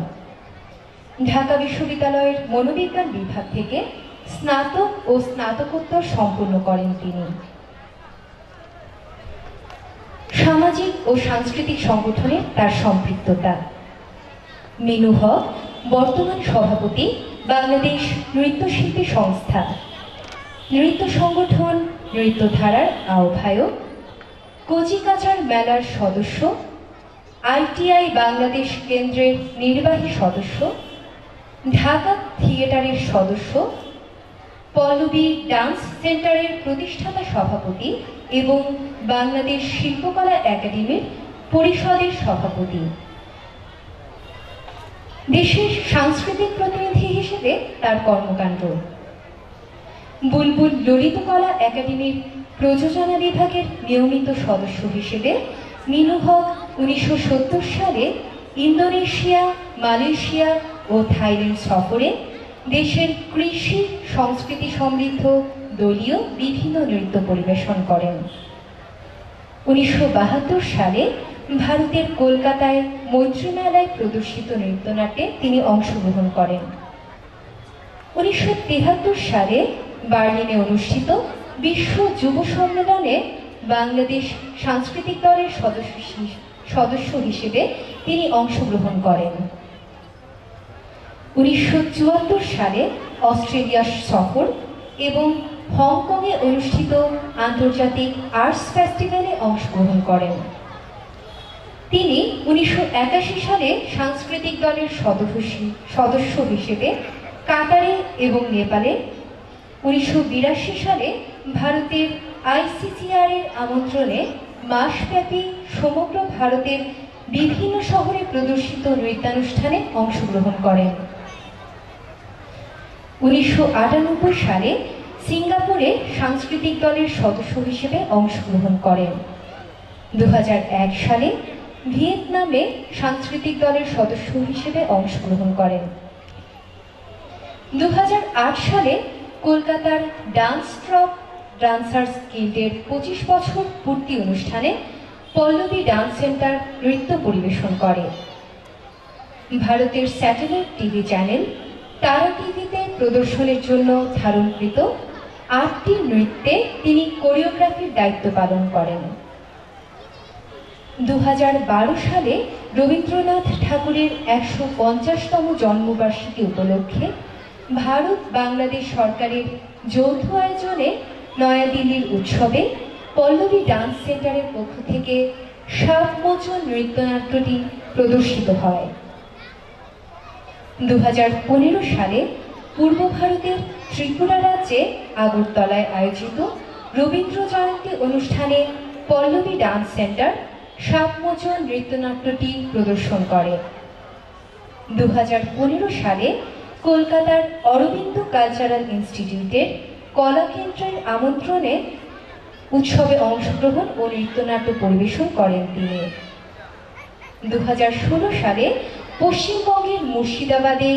Speaker 6: ঢাকা বিশ্ববিদ্যালয়ের মনোবিজ্ঞান বিভাগ থেকে স্নাতক ও স্নাতকোত্তর সম্পন্ন করেন তিনি। সামাজিক ও সাংস্কৃতিক সংগঠনে তার সম্পৃক্ততা। মিনু হক বর্তমান সভাপতি বাংলাদেশ নৃত্যশিল্পী সংস্থা, নৃত্য সংগঠন নৃত্যধারার আহ্বায়ক, কচিকাচার মেলার সদস্য, ITI বাংলাদেশ কেন্দ্রের নির্বাহী সদস্য, ঢাকা থিয়েটারের সদস্য, পল্লবী ডান্স সেন্টারের প্রতিষ্ঠাতা সভাপতি এবং বাংলাদেশ শিল্পকলা একাডেমির পরিষদের সভাপতি। দেশের সাংস্কৃতিক প্রতিনিধি হিসেবে তার কর্মকাণ্ড। বুলবুল ললিতকলা একাডেমির প্রযোজনা বিভাগের নিয়মিত সদস্য হিসেবে মিনু হক 1970 সালে ইন্দোনেশিয়া, মালয়েশিয়া ও থাইল্যান্ড সফরে দেশের কৃষি সংস্কৃতি সমৃদ্ধ দলীয় বিভিন্ন নৃত্য পরিবেশন করেন। 1972 সালে ভারতের কলকাতায় মৈত্রী মেলায় প্রদর্শিত নৃত্যনাট্যে তিনি অংশগ্রহণ করেন। 1973 সালে বার্লিনে অনুষ্ঠিত বিশ্ব যুব সম্মেলনে বাংলাদেশ সাংস্কৃতিক দলের সদস্য হিসেবে তিনি অংশগ্রহণ করেন। 1974 সালে অস্ট্রেলিয়া সফর এবং হংকংয়ে অনুষ্ঠিত আন্তর্জাতিক আর্টস ফেস্টিভ্যালে অংশগ্রহণ করেন। তিনি 1981 সালে সাংস্কৃতিক দলের সদস্য হিসেবে কাতারে এবং নেপালে, 1982 সালে ভারতের ICCR এর আমন্ত্রণে মাসব্যাপী সমগ্র ভারতের বিভিন্ন শহরে প্রদর্শিত নৃত্যানুষ্ঠানে অংশগ্রহণ করেন। 1998 সালে সিঙ্গাপুরে সাংস্কৃতিক দলের সদস্য হিসেবে অংশগ্রহণ করেন। 2001 সালে ভিয়েতনামে সাংস্কৃতিক দলের সদস্য হিসেবে অংশগ্রহণ করেন। 2008 সালে কলকাতার ডান্স ট্রপ ডান্সার্স গিল্ডের 25 বছর পূর্তি অনুষ্ঠানে পল্লবী ডান্স সেন্টার নৃত্য পরিবেশন করে। ভারতের স্যাটেলাইট টিভি চ্যানেল তারা টিভিতে প্রদর্শনের জন্য ধারণকৃত 8টি নৃত্যে তিনি কোরিওগ্রাফির দায়িত্ব পালন করেন। 2012 সালে রবীন্দ্রনাথ ঠাকুরের 150তম জন্মবার্ষিকী উপলক্ষে ভারত বাংলাদেশ সরকারের যৌথ আয়োজনে নয়াদিল্লির উৎসবে পল্লবী ডান্স সেন্টারের পক্ষ থেকে সাতমোচন নৃত্যনাট্যটি প্রদর্শিত হয়। 2015 সালে পূর্ব ভারতের ত্রিপুরা রাজ্যে আগরতলায় আয়োজিত রবীন্দ্র জয়ন্তী অনুষ্ঠানে পল্লবী ডান্স সেন্টার সাতমোচন নৃত্যনাট্যটি প্রদর্শন করে। 2015 সালে কলকাতার অরবিন্দ কালচারাল ইনস্টিটিউটের কলাকেন্দ্রের আমন্ত্রণে উৎসবে অংশগ্রহণ ও নৃত্যনাট্য পরিবেশন করেন তিনি। 2016 সালে পশ্চিমবঙ্গের মুর্শিদাবাদে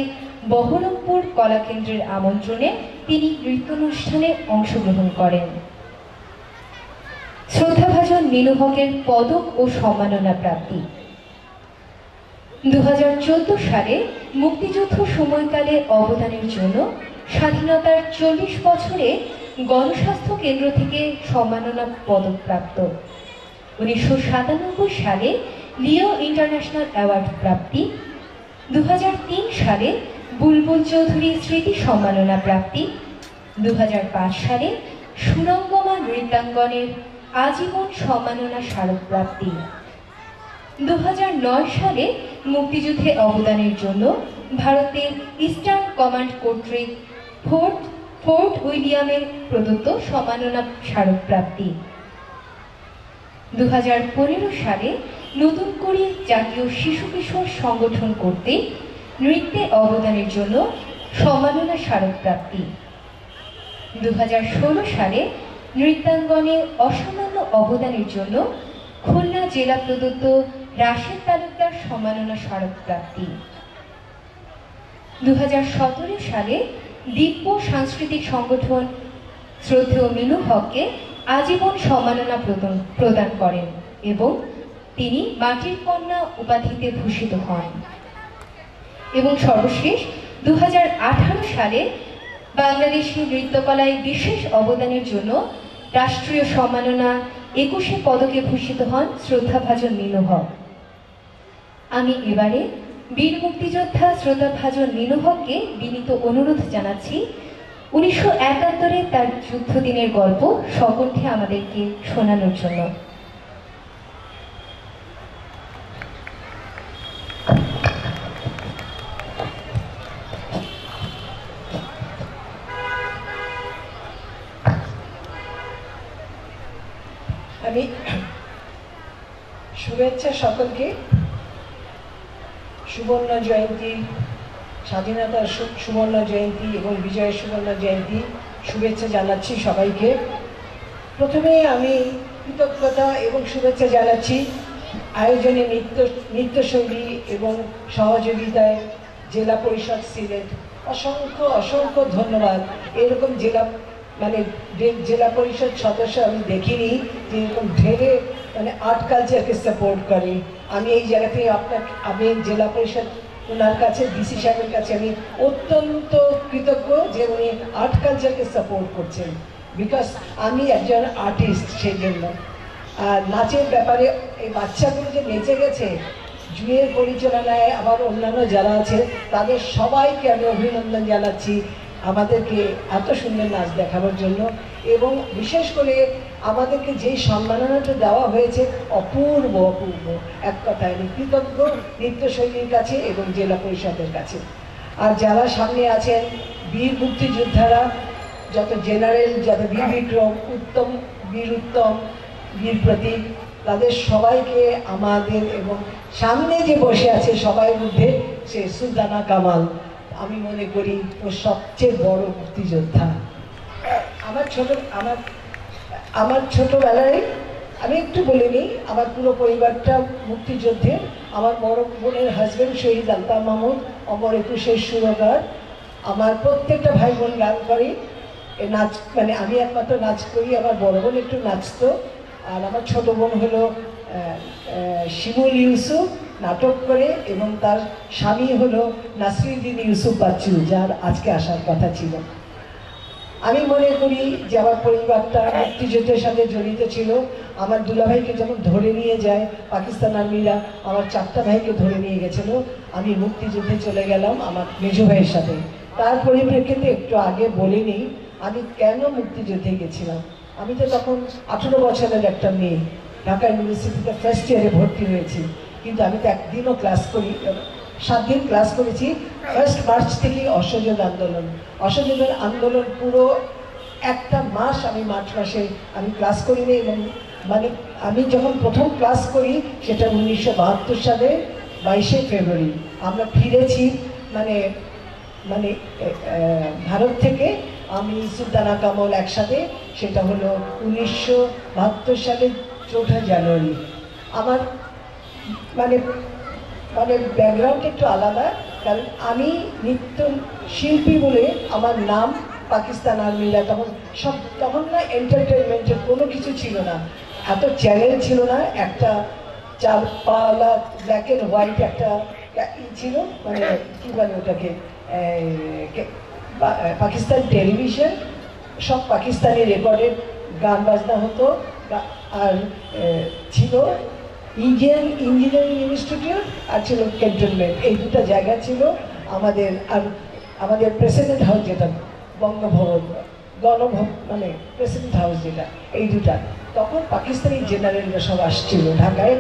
Speaker 6: বহরমপুর কলাকেন্দ্রের আমন্ত্রণে তিনি নৃত্যানুষ্ঠানে অংশগ্রহণ করেন। শ্রদ্ধাভাজন মিনু হকের পদক ও সম্মাননা প্রাপ্তি। 2014 সালে মুক্তিযুদ্ধ সময়কালে অবদানের জন্য স্বাধীনতার 40 বছরে গণস্বাস্থ্য কেন্দ্র থেকে সম্মাননা পদক প্রাপ্ত। 1997 সালে লিও ইন্টারন্যাশনাল অ্যাওয়ার্ড প্রাপ্তি। 2003 সালে বুলবুল চৌধুরী স্মৃতি সম্মাননা প্রাপ্তি। 2005 সালে সুরঙ্গমা নৃত্যাঙ্গনের আজীবন সম্মাননা স্মারক প্রাপ্তি। 2009 সালে মুক্তিযুদ্ধে অবদানের জন্য ভারতের ইস্টার্ন কমান্ড কর্তৃক ফোর্ট উইলিয়ামের প্রদত্ত সম্মাননা স্মারক প্রাপ্তি। 2015 সালে নতুন করে জাতীয় শিশু কিশোর সংগঠন করতে নৃত্যে অবদানের জন্য সম্মাননা স্মারক প্রাপ্তি। 2016 সালে নৃত্যাঙ্গনে অসামান্য অবদানের জন্য খুলনা জেলা প্রদত্ত রাশেদ তালুকদার সম্মাননা স্মারক প্রাপ্তি। 2017 সালে দিব্য সাংস্কৃতিক সংগঠন শ্রদ্ধেয় মিনু হককে আজীবন সম্মাননা প্রদান করেন এবং তিনি মাটির কন্যা উপাধিতে ভূষিত হন। এবং সর্বশেষ 2018 সালে বাংলাদেশি নৃত্যকলায় বিশেষ অবদানের জন্য রাষ্ট্রীয় সম্মাননা 21 পদকে ভূষিত হন শ্রদ্ধাভাজন মিনু হক। আমি এবারে বীর মুক্তিযোদ্ধা শ্রদ্ধাভাজন মিনু হককে বিনীত অনুরোধ জানাচ্ছি 1971 তার যুদ্ধদিনের গল্প সকণ্ঠে আমাদেরকে শোনানোর জন্য।
Speaker 7: আমি শুভেচ্ছা সকলকে। সুবর্ণ জয়ন্তী, স্বাধীনতার সুবর্ণ জয়ন্তী এবং বিজয় সুবর্ণ জয়ন্তী শুভেচ্ছা জানাচ্ছি সবাইকে। প্রথমে আমি কৃতজ্ঞতা এবং শুভেচ্ছা জানাচ্ছি আয়োজনে নৃত্যশৈলী এবং সহযোগিতায় জেলা পরিষদ সিলেট, অসংখ্য অসংখ্য ধন্যবাদ। এরকম জেলা মানে জেলা পরিষদ সদস্য আমি দেখিনি যে এরকম ঢেলে মানে আর্ট কালচারকে সাপোর্ট করে। আমি এই জায়গাতে আমি জেলা পরিষদ ওনার কাছে ডিসি সাহেবের কাছে আমি অত্যন্ত কৃতজ্ঞ যে উনি আর্ট কালচারকে সাপোর্ট করছেন, বিকজ আমি একজন আর্টিস্ট। সেই জন্য আর নাচের ব্যাপারে এই বাচ্চাগুলো যে নেচে গেছে জুয়ের পরিচালনায়, আবার অন্যান্য যারা আছে তাদের সবাইকে আমি অভিনন্দন জানাচ্ছি আমাদেরকে এত সুন্দর নাচ দেখানোর জন্য। এবং বিশেষ করে আমাদেরকে যেই সম্মাননাটা দেওয়া হয়েছে অপূর্ব অপূর্ব, এক কথায় আমি কৃতজ্ঞ নৃত্যশৈলীর কাছে এবং জেলা পরিষদের কাছে। আর যারা সামনে আছেন বীর মুক্তিযোদ্ধারা, যত জেনারেল, যত বীর বিক্রম, উত্তম, বীর উত্তম, বীর প্রতীক, তাদের সবাইকে আমাদের, এবং সামনে যে বসে আছে সবাই মধ্যে সে সুলতানা কামাল, আমি মনে করি ও সবচেয়ে বড় মুক্তিযোদ্ধা। আমার ছোটবেলায় আমি একটু বলে নিই, আমার পুরো পরিবারটা মুক্তিযুদ্ধের। আমার বড় বোনের হাজব্যান্ড শহীদ আলতাফ মাহমুদ, অমর একুশের সুরকার। আমার প্রত্যেকটা ভাই বোন গান করে, নাচ, মানে আমি একমাত্র নাচ করি, আমার বড় বোন একটু নাচতো। আর আমার ছোট বোন হলো শিমুল ইউসুফ, নাটক করে, এবং তার স্বামী হলো নাসিরুদ্দিন ইউসুফ বাচ্চু, যার আজকে আসার কথা ছিল। আমি মনে করি যে আমার পরিবারটা মুক্তিযুদ্ধের সাথে জড়িত ছিল। আমার দুলাভাইকে যখন ধরে নিয়ে যায় পাকিস্তান আর্মিরা, আমার 4টা ভাইকে ধরে নিয়ে গেছিল, আমি মুক্তিযুদ্ধে চলে গেলাম আমার মেজো ভাইয়ের সাথে। তার পরিপ্রেক্ষিতে একটু আগে বলিনি আমি কেন মুক্তিযুদ্ধে গেছিলাম। আমি তো তখন 18 বছরের একটা মেয়ে, ঢাকা ইউনিভার্সিটিতে ফার্স্ট ইয়ারে ভর্তি হয়েছি, কিন্তু আমি তো একদিনও ক্লাস করি, 7 দিন ক্লাস করেছি। 1 মার্চ থেকে অসহযোগ আন্দোলন পুরো একটা মাস আমি মার্চ মাসে আমি ক্লাস করিনি। এবং মানে আমি যখন প্রথম ক্লাস করি সেটা 1972 সালে 22শে ফেব্রুয়ারি। আমরা ফিরেছি মানে মানে ভারত থেকে, আমি সুলতানা কামাল একসাথে, সেটা হলো 1972 সালের 4 জানুয়ারি। আমার মানে মানে ব্যাকগ্রাউন্ড একটু আলাদা, কারণ আমি নৃত্য শিল্পী বলে আমার নাম পাকিস্তান আর্মিরা তখন না এন্টারটেনমেন্টের কোনো কিছু ছিল না, এত চ্যানেল ছিল না, একটা 4 পালা ব্ল্যাক অ্যান্ড হোয়াইট একটা ছিল, মানে কী বলে ওটাকে, পাকিস্তান টেলিভিশন, সব পাকিস্তানি রেকর্ডেড গান বাজনা হতো। আর ছিল ইন্ডিয়ান ইঞ্জিনিয়ারিং ইনস্টিটিউট আর ছিল ক্যান্টনমেন্ট, এই 2টা জায়গা ছিল আমাদের। আর আমাদের প্রেসিডেন্ট হাউস, যেটা বঙ্গভবন, গণভবন মানে প্রেসিডেন্ট হাউস যেটা, এই 2টা। তখন পাকিস্তানি জেনারেলরা সব আসছিল ঢাকায়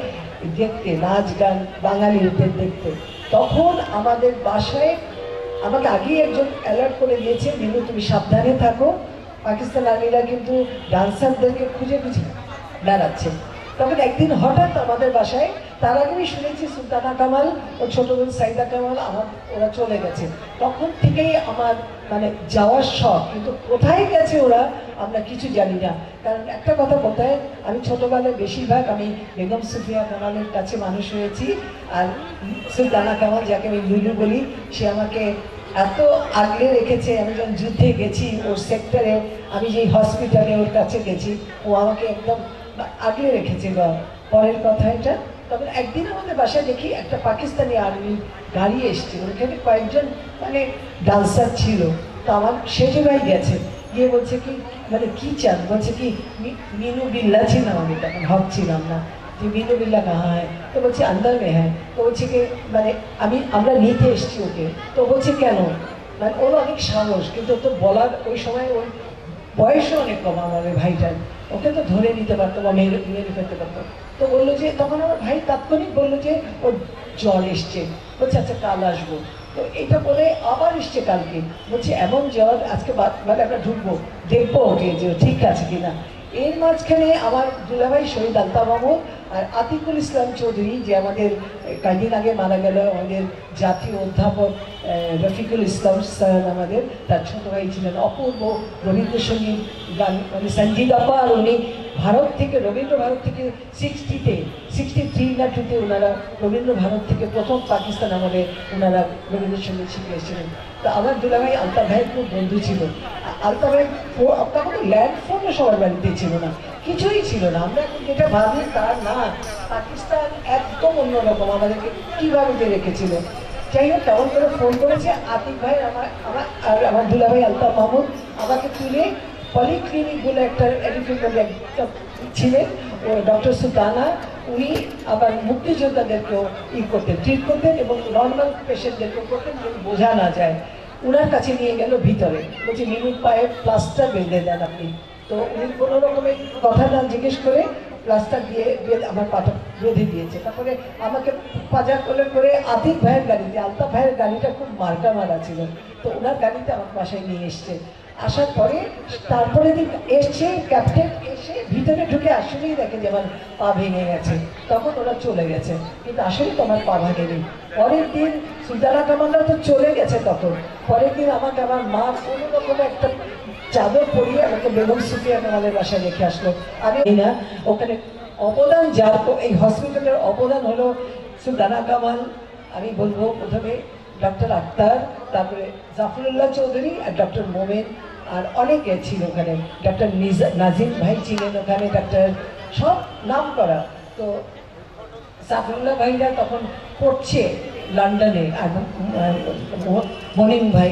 Speaker 7: দেখতে, নাচ গান বাঙালিদের দেখতে। তখন আমাদের বাসায় আমাকে আগেই একজন অ্যালার্ট করে দিয়েছে, কিন্তু তুমি সাবধানে থাকো, পাকিস্তান আর্মিরা কিন্তু ডান্সারদেরকে খুঁজে খুঁজে বেড়াচ্ছে। তখন একদিন হঠাৎ আমাদের বাসায়, তার আগে আমি শুনেছি সুলতানা কামাল ও ছোট বোন সাইদা কামাল ওরা চলে গেছে। তখন থেকেই আমার মানে যাওয়ার শখ, কিন্তু কোথায় গেছে ওরা আমরা কিছু জানি না। কারণ একটা কথা কোথায়, আমি ছোটোবেলায় বেশিরভাগ আমি বেগম সুফিয়া কামালের কাছে মানুষ হয়েছি। আর সুলতানা কামাল, যাকে আমি লুলু বলি, সে আমাকে এত আগলে রেখেছে। আমি যখন যুদ্ধে গেছি ওর সেক্টরে, আমি যেই হসপিটালে ওর কাছে গেছি, ও আমাকে একদম আগলে রেখেছে। পরের কথা এটা, তখন একদিন আমাদের বাসায় দেখি একটা পাকিস্তানি আর্মি গাড়ি এসছে, ওখানে কয়েকজন মানে ডান্সার ছিল। তো আমার সেজে ভাই গেছে, গিয়ে বলছে কি মানে কি চান, বলছে কি মিনু বিল্লা ছিলাম, আমি তখন ভাবছিলাম না যে মিনু বিল্লা কাহা হয়। তো বলছে আন্দার মে হ্যাঁ। তো বলছে কি মানে আমরা নিতে এসছি ওকে। তো বলছে কেন, মানে ওর অনেক সাহস, কিন্তু তো বলার ওই সময় ওর বয়সও অনেক কম আমাদের ভাইটার, ওকে তো ধরে নিতে পারতো বা মেরে ফেলতে পারতো। তো বললো যে, তখন আমার ভাই তাৎক্ষণিক বললো যে ওর জ্বর এসছে। বলছে আচ্ছা কাল আসবো। তো এটা বলে আবার এসছে কালকে, বলছে এমন জ্বর, আজকে মানে আমরা ঢুকবো, দেখবো ওকে যে ঠিক আছে কিনা। এর মাঝখানে আমার দুলাভাই শহীদ আলতাফ মাহমুদ আর আতিকুল ইসলাম চৌধুরী, যে আমাদের কয়েকদিন আগে মারা গেল, আমাদের জাতীয় অধ্যাপক রফিকুল ইসলাম স্যার, আমাদের তার ছোট ভাই ছিলেন। অপূর্ব রবীন্দ্রসঙ্গীত গান, মানে সঞ্জিত আপা, আর উনি ভারত থেকে, রবীন্দ্র ভারত থেকে 63 না 2-তে ওনারা রবীন্দ্র ভারত থেকে প্রথম পাকিস্তান আমলে ওনারা রবীন্দ্রসঙ্গীত শিখে এসেছিলেন। তো আমার দুলাভাই আলতাফ ভাইয়ের খুব বন্ধু ছিল। আলতা ভাই তখন তো ল্যান্ডফোনও সবার বাড়িতে ছিল না, কিছুই ছিল না। আমরা এখন যেটা ভাবি তার না, পাকিস্তান একদম অন্যরকম আমাদেরকে কীভাবে যে রেখেছিল। যাই হোক, তেমন করে ফোন করেছে আতিক ভাই, আর আমার দুলাভাই আলতাফ মাহমুদ আমাকে তুলে পলিক্লিনিক বলে একটা এডুকেশনাল ছিলেন, ও ডক্টর সুলতানা, উনি আবার মুক্তিযোদ্ধাদেরকেও করতেন, ট্রিট করতেন এবং নর্মাল পেশেন্টদেরকেও করতেন, যদি বোঝা না যায়। ওনার কাছে নিয়ে গেল ভিতরে, বলছি নিমির পায়ে প্লাস্টার বেঁধে দেন আপনি। তো উনি কোনো রকমের কথা না জিজ্ঞেস করে প্লাস্টার দিয়ে আমার পাটা বেঁধে দিয়েছে। তারপরে আমাকে পাজা করে আতিক ভাইয়ের গাড়িতে, আলতাফ ভাইয়ের গাড়িটা খুব মার্কা মারা ছিল, তো ওনার গাড়িতে আমার বাসায় নিয়ে এসছে। আসার পরে তারপরে দিন এসছে ক্যাপ্টেন, এসে ভিতরে ঢুকে আসলেই দেখে যে আমার পা ভেঙে গেছে। তখন ওরা চলে গেছে, কিন্তু আসলে তো আমার পা ভাঙেনি। পরের দিন সুলতানা কামালরা তো চলে গেছে, তখন পরের দিন আমাকে আমার মা কোনো রকমের একটা চাদর পরিয়ে আমাকে বেগম সুফিয়া কামালের বাসায় রেখে আসলো। আমি না ওখানে অবদান, যার এই হসপিটালের অবদান হলো সুলতানা কামাল, আমি বলবো প্রথমে ডক্টর আক্তার, তারপরে জাফরুল্লাহ চৌধুরী আর ডক্টর মোমেন, আর অনেকে ছিল ওখানে, ডক্টর নাজিম ভাই ছিলেন ওখানে, ডক্টর সব নাম করা। তো জাফরুল্লাহ ভাইরা তখন পড়ছে লন্ডনে, আর মনিম ভাই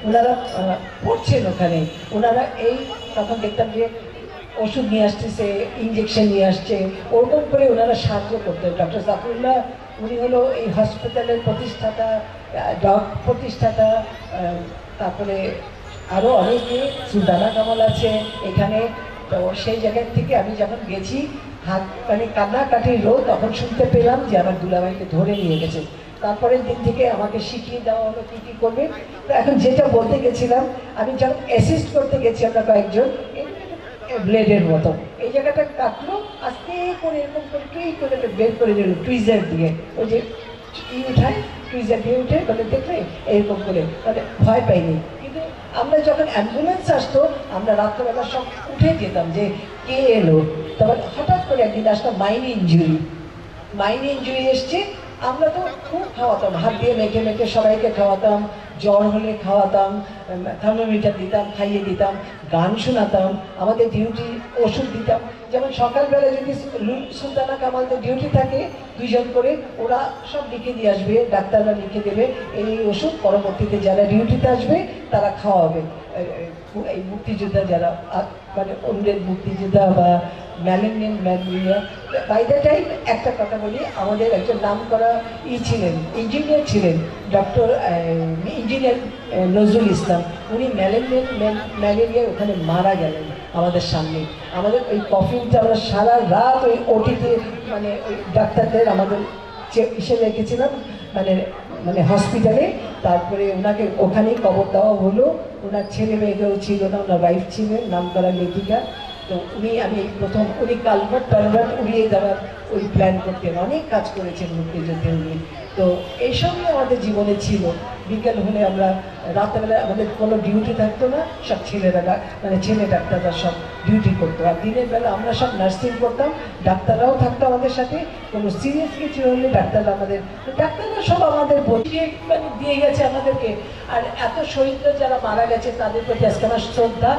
Speaker 7: ওনারা পড়ছেন ওখানে। ওনারা এই তখন দেখতাম যে ওষুধ নিয়ে আসতেছে, ইঞ্জেকশন নিয়ে আসছে, ওরকম করে ওনারা সাহায্য করতেন। ডক্টর জাফরুল্লাহ উনি হলো এই হসপিটালের প্রতিষ্ঠাতা, প্রতিষ্ঠাতা। তারপরে আরও অনেকে, সুলতানা কামাল আছে এখানে। তো সেই জায়গা থেকে আমি যখন গেছি, হাত মানে কান্নাকাটির রোদ, তখন শুনতে পেলাম যে আমার দুলাভাইকে ধরে নিয়ে গেছে। তারপরের দিন থেকে আমাকে শিখিয়ে দেওয়া হলো কী কী করবে। তো এখন যেটা বলতে গেছিলাম, আমি যখন অ্যাসিস্ট করতে গেছি, আমরা কয়েকজন ব্লেডের মতো এই জায়গাটা কাটলো, আস্তে করে এরকম করে টুই করে বের করে দিল টুইজার দিয়ে, ওই যে উঠায় টুইজার দিয়ে উঠে বলে দেখলে এরকম করে, মানে ভয় পাইনি। কিন্তু আমরা যখন অ্যাম্বুলেন্স আসতো, আমরা রাত্রেবেলা সব উঠে যেতাম যে কে এলো। তারপর হঠাৎ করে একদিন আসতো মাইন ইঞ্জুরি এসছে। আমরা তো খুব খাওয়াতাম, হাত দিয়ে মেখে মেখে সবাইকে খাওয়াতাম, জ্বর হলে খাওয়াতাম, থার্মোমিটার দিতাম, খাইয়ে দিতাম, গান শোনাতাম, আমাদের ডিউটি ওষুধ দিতাম। যেমন সকালবেলা যদি সুলতানা কামালদের ডিউটি থাকে 2 জন করে, ওরা সব লিখে দিয়ে আসবে, ডাক্তাররা লিখে দেবে এই ওষুধ, পরবর্তীতে যারা ডিউটিতে আসবে তারা খাওয়াবে। এই মুক্তিযোদ্ধা যারা, মানে অন্যের মুক্তিযোদ্ধা বা ম্যালেরিয়া। বাই দ্য টাইম একটা কথা বলি, আমাদের একজন নাম করা ছিলেন, ইঞ্জিনিয়ার ছিলেন, ডক্টর ইঞ্জিনিয়ার নজরুল ইসলাম। উনি ম্যালেরিয়ায় ওখানে মারা গেলেন আমাদের সামনে। আমাদের ওই কফিনটা আমরা সারা রাত ওই ওটিতে, মানে ওই ডাক্তারদের আমাদের হিসেবে রেখেছিলাম, মানে হসপিটালে। তারপরে ওনাকে ওখানেই কবর দেওয়া হলো। ওনার ছেলে মেয়েকেও ছিল না, ওনার ওয়াইফ ছিলেন নাম করা লেখিকা। তো আমি প্রথম উনি কালভার্ট উড়িয়ে দেওয়ার ওই প্ল্যান করতেন, অনেক কাজ করেছেন মুক্তিযুদ্ধে উনি। তো এইসবই আমাদের জীবনে ছিল। বিকেল হলে আমরা রাতেবেলা আমাদের কোনো ডিউটি থাকতো না, সব ছেলেরা, মানে ছেলে ডাক্তাররা সব ডিউটি করতো। আর দিনের বেলা আমরা সব নার্সিং করতাম, ডাক্তাররাও থাকতো আমাদের সাথে। কোনো সিরিয়াস কিছু হলে ডাক্তাররা সব আমাদের বুঝিয়ে মানে দিয়ে গেছে আমাদেরকে। আর এত শহীদরা যারা মারা গেছে তাদের প্রতি আজকে আমার শ্রদ্ধা।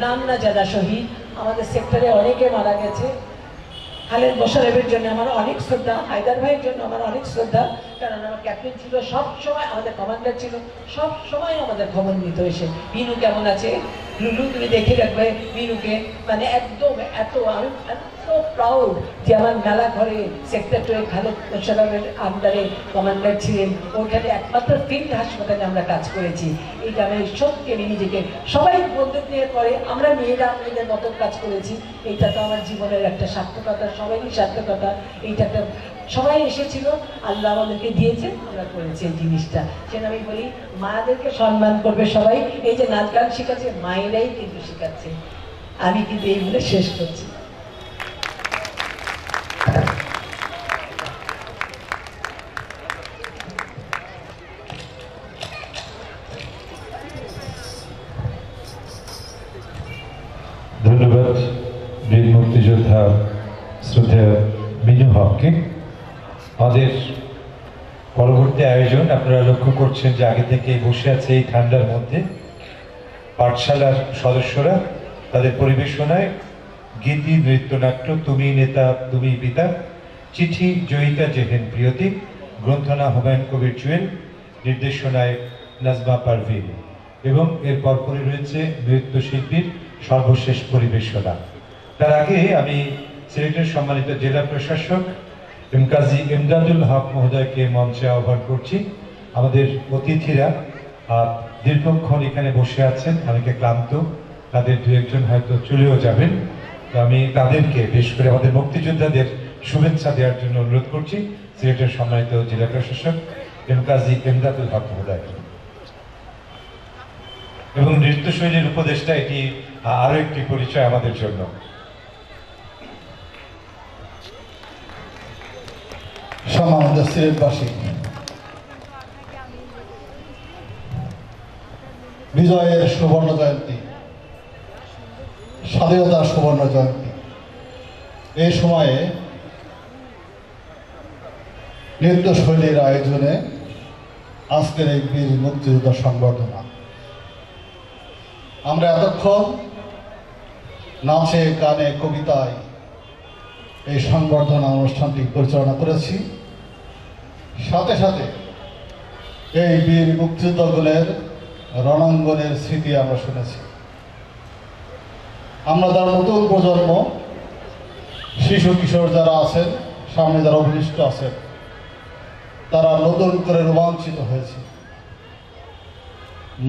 Speaker 7: নাম না যারা শহীদ, আমাদের সেক্টরে অনেকে মারা গেছে। খালেদ মোশাররফের জন্য আমার অনেক শ্রদ্ধা, হায়দার ভাইয়ের জন্য আমার অনেক শ্রদ্ধা, কারণ আমার ক্যাপ্টেন ছিল, সব সময় আমাদের কমান্ডার ছিল, সব সময় আমাদের খবর নিত এসে। মিনু কেমন আছে, লুলু তুমি দেখে রাখবে মিনুকে, মানে একদম এত আমি সো প্রাউড যে আমার মেলা ঘরে সেক্টর 2 খালেদ মোশাররফের আন্ডারে কমান্ডার ছিলেন। ওইখানে একমাত্র ফিল্ড হাসপাতালে আমরা কাজ করেছি। এইটা আমি সত্যি আমি নিজেকে, সবাই বন্ধুক নিয়ে করে, আমরা মেয়েরা মেয়েদের মতো কাজ করেছি। এইটা তো আমার জীবনের একটা সার্থকতা, সবারই সার্থকতা। এইটা একটা সবাই এসেছিল, আল্লাহ আমাদেরকে দিয়েছে, আমরা করেছি এই জিনিসটা। সেটা আমি বলি মায়েদেরকে সম্মান করবে সবাই। এই যে নাচ গান শেখাচ্ছে, মায়েরাই কিন্তু শেখাচ্ছে। আমি কিন্তু এই বলে শেষ করছি।
Speaker 2: ধন্যবাদ বীর মুক্তিযোদ্ধা শ্রদ্ধেয় মিনু হককে। আমাদের পরবর্তী আয়োজন আপনারা লক্ষ্য করছেন যে আগে থেকে বসে আছে এই ঠান্ডার মধ্যে। পাঠশালার সদস্যরা তাদের পরিবেশনায় গীতি, নৃত্যনাট্য, তুমি নেতা তুমি পিতা, চিঠি জয়িতা জেহেন প্রিয়তি, গ্রন্থনা হুমায়ুন কবির জুয়েল, নির্দেশনায় নাজমা পারভিন, এবং এর পরপরই রয়েছে নৃত্যশিল্পীর সর্বশেষ পরিবেশনা। তার আগে আমি সিলেটের সম্মানিত জেলা প্রশাসক কাজী ইমদাদুল হক মহোদয়কে মঞ্চে আহ্বান করছি। আমাদের অতিথিরা দীর্ঘক্ষণ এখানে বসে আছেন, অনেকে ক্লান্ত, তাদের দু একজন হয়তো চলেও যাবেন, তো আমি তাদেরকে বিশেষ করে আমাদের মুক্তিযোদ্ধাদের শুভেচ্ছা দেওয়ার জন্য অনুরোধ করছি সিলেটের সম্মানিত জেলা প্রশাসক কাজী ইমদাদুল হক মহোদয়। এবং নৃত্যশৈলীর উপদেষ্টা, এটি আরো একটি পরিচয় আমাদের জন্য।
Speaker 8: সম্মানিত সিলেটবাসী, বিজয়ের সুবর্ণ জয়ন্তী, স্বাধীনতার সুবর্ণ জয়ন্তী, এই সময়ে নৃত্যশৈলীর আয়োজনে আজকের এই বীর মুক্তিযোদ্ধা সংবর্ধনা। আমরা এতক্ষণ নাচে, গানে, কবিতায় এই সংবর্ধনা অনুষ্ঠানটি পরিচালনা করেছি। সাথে সাথে এই বীর মুক্তিযোদ্ধাগুলোর রণাঙ্গনের স্মৃতি আমরা শুনেছি। আমরা যারা নতুন প্রজন্ম, শিশু কিশোর যারা আছেন, সামনে যারা অভিষ্ট আছেন, তারা নতুন করে রোমাঞ্চিত হয়েছে।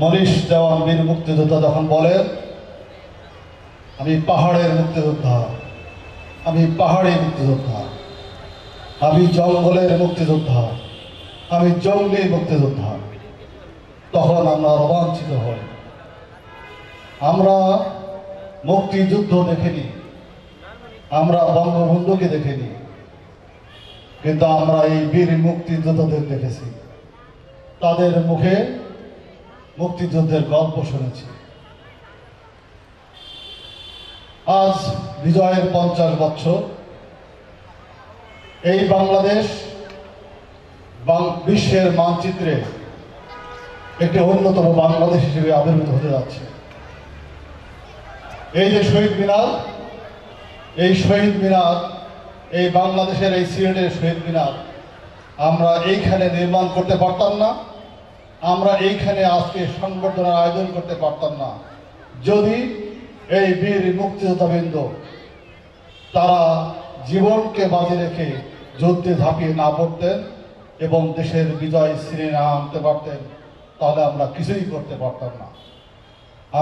Speaker 8: মনীষ দেওয়ান বীর মুক্তিযোদ্ধা যখন বলেন, আমি পাহাড়ের মুক্তিযোদ্ধা, আমি পাহাড়ি মুক্তিযোদ্ধা, আমি জঙ্গলের মুক্তিযোদ্ধা, আমি জঙ্গলি মুক্তিযোদ্ধা, তখন আমরা রোমাঞ্চিত হই। আমরা মুক্তিযুদ্ধ দেখিনি, আমরা বঙ্গবন্ধুকে দেখিনি, কিন্তু আমরা এই বীর মুক্তিযোদ্ধাদের দেখেছি, তাদের মুখে মুক্তিযুদ্ধের গল্প শুনেছি। আজ বিজয়ের 50 বছর, এই বাংলাদেশ বিশ্বের মানচিত্রে একটি অন্যতম বাংলাদেশ হিসেবে আবির্ভূত হতে যাচ্ছে। এই যে শহীদ মিনার, এই শহীদ মিনার, এই বাংলাদেশের এই সিলেটের শহীদ মিনার আমরা এইখানে নির্মাণ করতে পারতাম না, আমরা এইখানে আজকে সংবর্ধনার আয়োজন করতে পারতাম না, যদি এই বীর মুক্তিযোদ্ধাবৃন্দ তারা জীবনকে বাজি রেখে যুদ্ধে ঝাঁপিয়ে না পড়তেন এবং দেশের বিজয় ছিনিয়ে না আনতে পারতেন, তাহলে আমরা কিছুই করতে পারতাম না।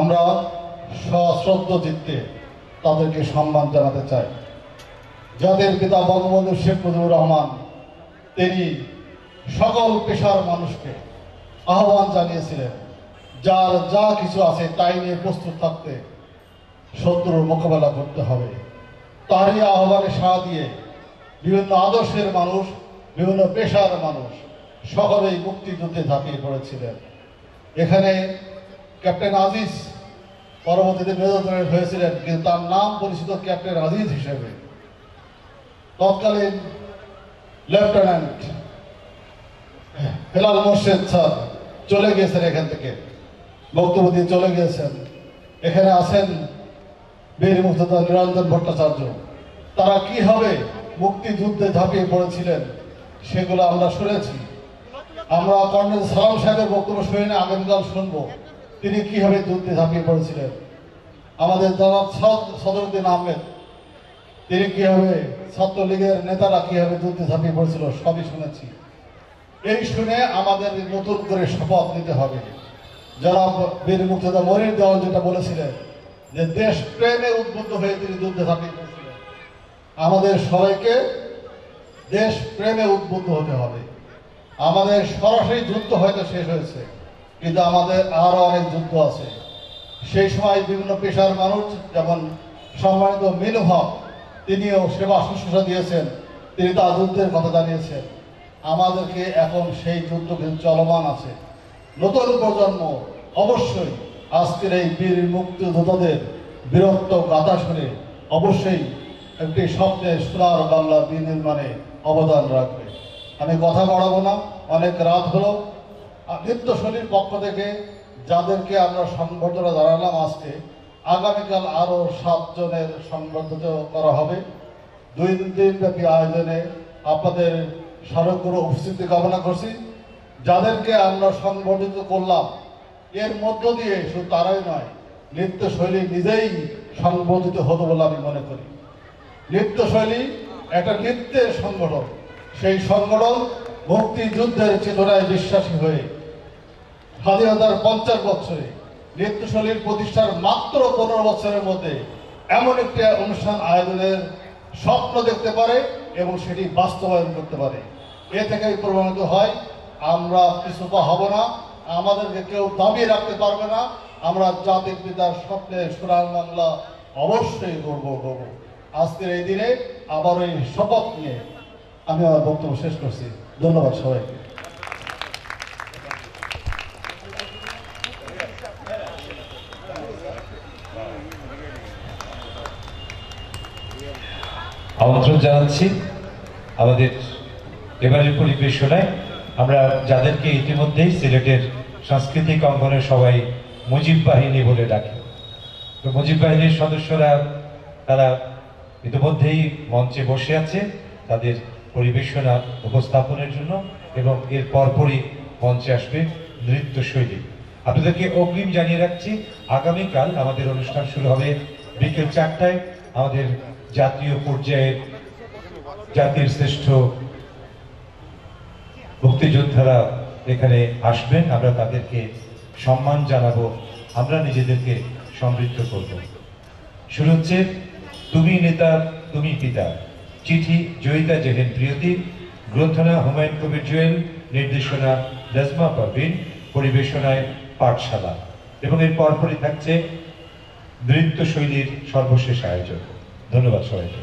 Speaker 8: আমরা সশ্রদ্ধ চিত্তে তাদেরকে সম্মান জানাতে চাই। যাদের পিতা বঙ্গবন্ধু শেখ মুজিবুর রহমান, তিনি সকল পেশার মানুষকে আহ্বান জানিয়েছিলেন, যার যা কিছু আছে তাই নিয়ে প্রস্তুত থাকতে, শত্রুর মোকাবেলা করতে হবে। তারই আহ্বানে সাড়া দিয়ে বিভিন্ন আদর্শের মানুষ, বিভিন্ন পেশার মানুষ সকলেই মুক্তিযুদ্ধে ঝাঁপিয়ে পড়েছিলেন। এখানে ক্যাপ্টেন আজিজ পরবর্তীতে মেজর জেনারেল হয়েছিলেন, কিন্তু তার নাম পরিচিত ক্যাপ্টেন আজিজ হিসেবে। তৎকালীন লেফটেন্যান্ট হেলাল মোর্শেদ স্যার চলে গিয়েছেন, এখান থেকে বক্তব্য দিয়ে চলে গিয়েছেন। এখানে আছেন বীর মুক্তিযোদ্ধা নিরঞ্জন ভট্টাচার্য, তারা কিভাবে মুক্তিযুদ্ধে ঝাঁপিয়ে পড়েছিলেন সেগুলো আমরা শুনেছি। আমরা কর্নেল সালাম সাহেবের বক্তব্য শুনে আগামীকাল শুনবো তিনি কিভাবে যুদ্ধে ঝাঁপিয়ে পড়েছিলেন। আমাদের জনাব সদরুদ্দিন আহমেদ, তিনি কিভাবে ছাত্রলীগের নেতারা কিভাবে যুদ্ধে ঝাঁপিয়ে পড়েছিল সবই শুনেছি। এই শুনে আমাদের নতুন করে শপথ নিতে হবে। যারা বীর মুক্তিযোদ্ধা মনির দেওয়াল যেটা বলেছিলেন যে দেশ প্রেমে উদ্বুদ্ধ হয়ে তিনি যুদ্ধে ঝাঁপিয়ে পড়েছিলেন, আমাদের সবাইকে দেশ প্রেমে উদ্বুদ্ধ হতে হবে। আমাদের সরাসরি যুদ্ধ হয়তো শেষ হয়েছে, কিন্তু আমাদের আরো অনেক যুদ্ধ আছে। সেই সময় বিভিন্ন পেশার মানুষ, যেমন সম্মানিত মিনু হক, তিনিও সেবা শুশ্রূষা দিয়েছেন, তিনি তার যুদ্ধের কথা জানিয়েছেন। আমাদেরকে এখন সেই যুদ্ধ কিন্তু চলমান আছে। নতুন প্রজন্ম অবশ্যই আজকের এই বীর মুক্তিযোদ্ধাদের বীরত্ব গাথা শুনে অবশ্যই একটি স্বপ্নের সোনার বাংলা বিনির্মাণে অবদান রাখবে। আমি কথা বাড়াবো না, অনেক রাত হলো। নৃত্যশৈলীর পক্ষ থেকে যাদেরকে আমরা সংবর্ধনা জানালাম আজকে, আগামীকাল আরও 7 জনের সংবর্ধিত করা হবে। 2 দিনব্যাপী আয়োজনে আপনাদের স্মারকগুলো উপস্থিতি কামনা করছি। যাদেরকে আমরা সংবর্ধিত করলাম এর মধ্য দিয়ে শুধু তারাই নয়, নৃত্যশৈলী নিজেই সংবর্ধিত হতো বলে আমি মনে করি। নৃত্যশৈলী একটা নৃত্যের সংগঠন, সেই সংগঠন মুক্তিযুদ্ধের চেতনায় বিশ্বাসী হয়ে স্বাধীনতার 50 বছরে নৃত্যশৈলীর প্রতিষ্ঠার মাত্র 15 বছরের মধ্যে এমন একটি অনুষ্ঠান আয়োজনের স্বপ্ন দেখতে পারে এবং সেটি বাস্তবায়ন করতে পারে। এ থেকেই প্রমাণিত হয় আমরা পিছপা হব না, আমাদেরকে কেউ দাবিয়ে রাখতে পারবে না। আমরা জাতির পিতার স্বপ্নে সোনার বাংলা অবশ্যই গর্ব করব। আজকের এই দিনে আবার এই শপথ নিয়ে আমি আমার বক্তব্য শেষ করছি। ধন্যবাদ সবাইকে।
Speaker 2: আমন্ত্রণ জানাচ্ছি আমাদের এবারের পরিবেশনায়। আমরা যাদেরকে ইতিমধ্যেই সিলেটের সাংস্কৃতিক অঙ্গনে সবাই মুজিব বাহিনী বলে ডাকে, তো মুজিব বাহিনীর সদস্যরা তারা ইতিমধ্যেই মঞ্চে বসে আছে তাদের পরিবেশনা উপস্থাপনের জন্য, এবং এর পরপরই মঞ্চে আসবে নৃত্যশৈলী। আপনাদেরকে অগ্রিম জানিয়ে রাখছি, আগামীকাল আমাদের অনুষ্ঠান শুরু হবে বিকেল 4টায়। আমাদের জাতীয় পর্যায়ের জাতির শ্রেষ্ঠ মুক্তিযোদ্ধারা এখানে আসবেন, আমরা তাদেরকে সম্মান জানাবো, আমরা নিজেদেরকে সমৃদ্ধ করব। শুরু হচ্ছে তুমি নেতা তুমি পিতা, চিঠি জয়িতা জেহেন প্রিয়তি, গ্রন্থনা হুমায়ুন কবির জুয়েল, নির্দেশনা নাজমা পারভিন, পরিবেশনায় পাঠশালা, এবং এর পরপরই থাকছে নৃত্যশৈলীর সর্বশেষ আয়োজন। ধন্যবাদ সবাইকে।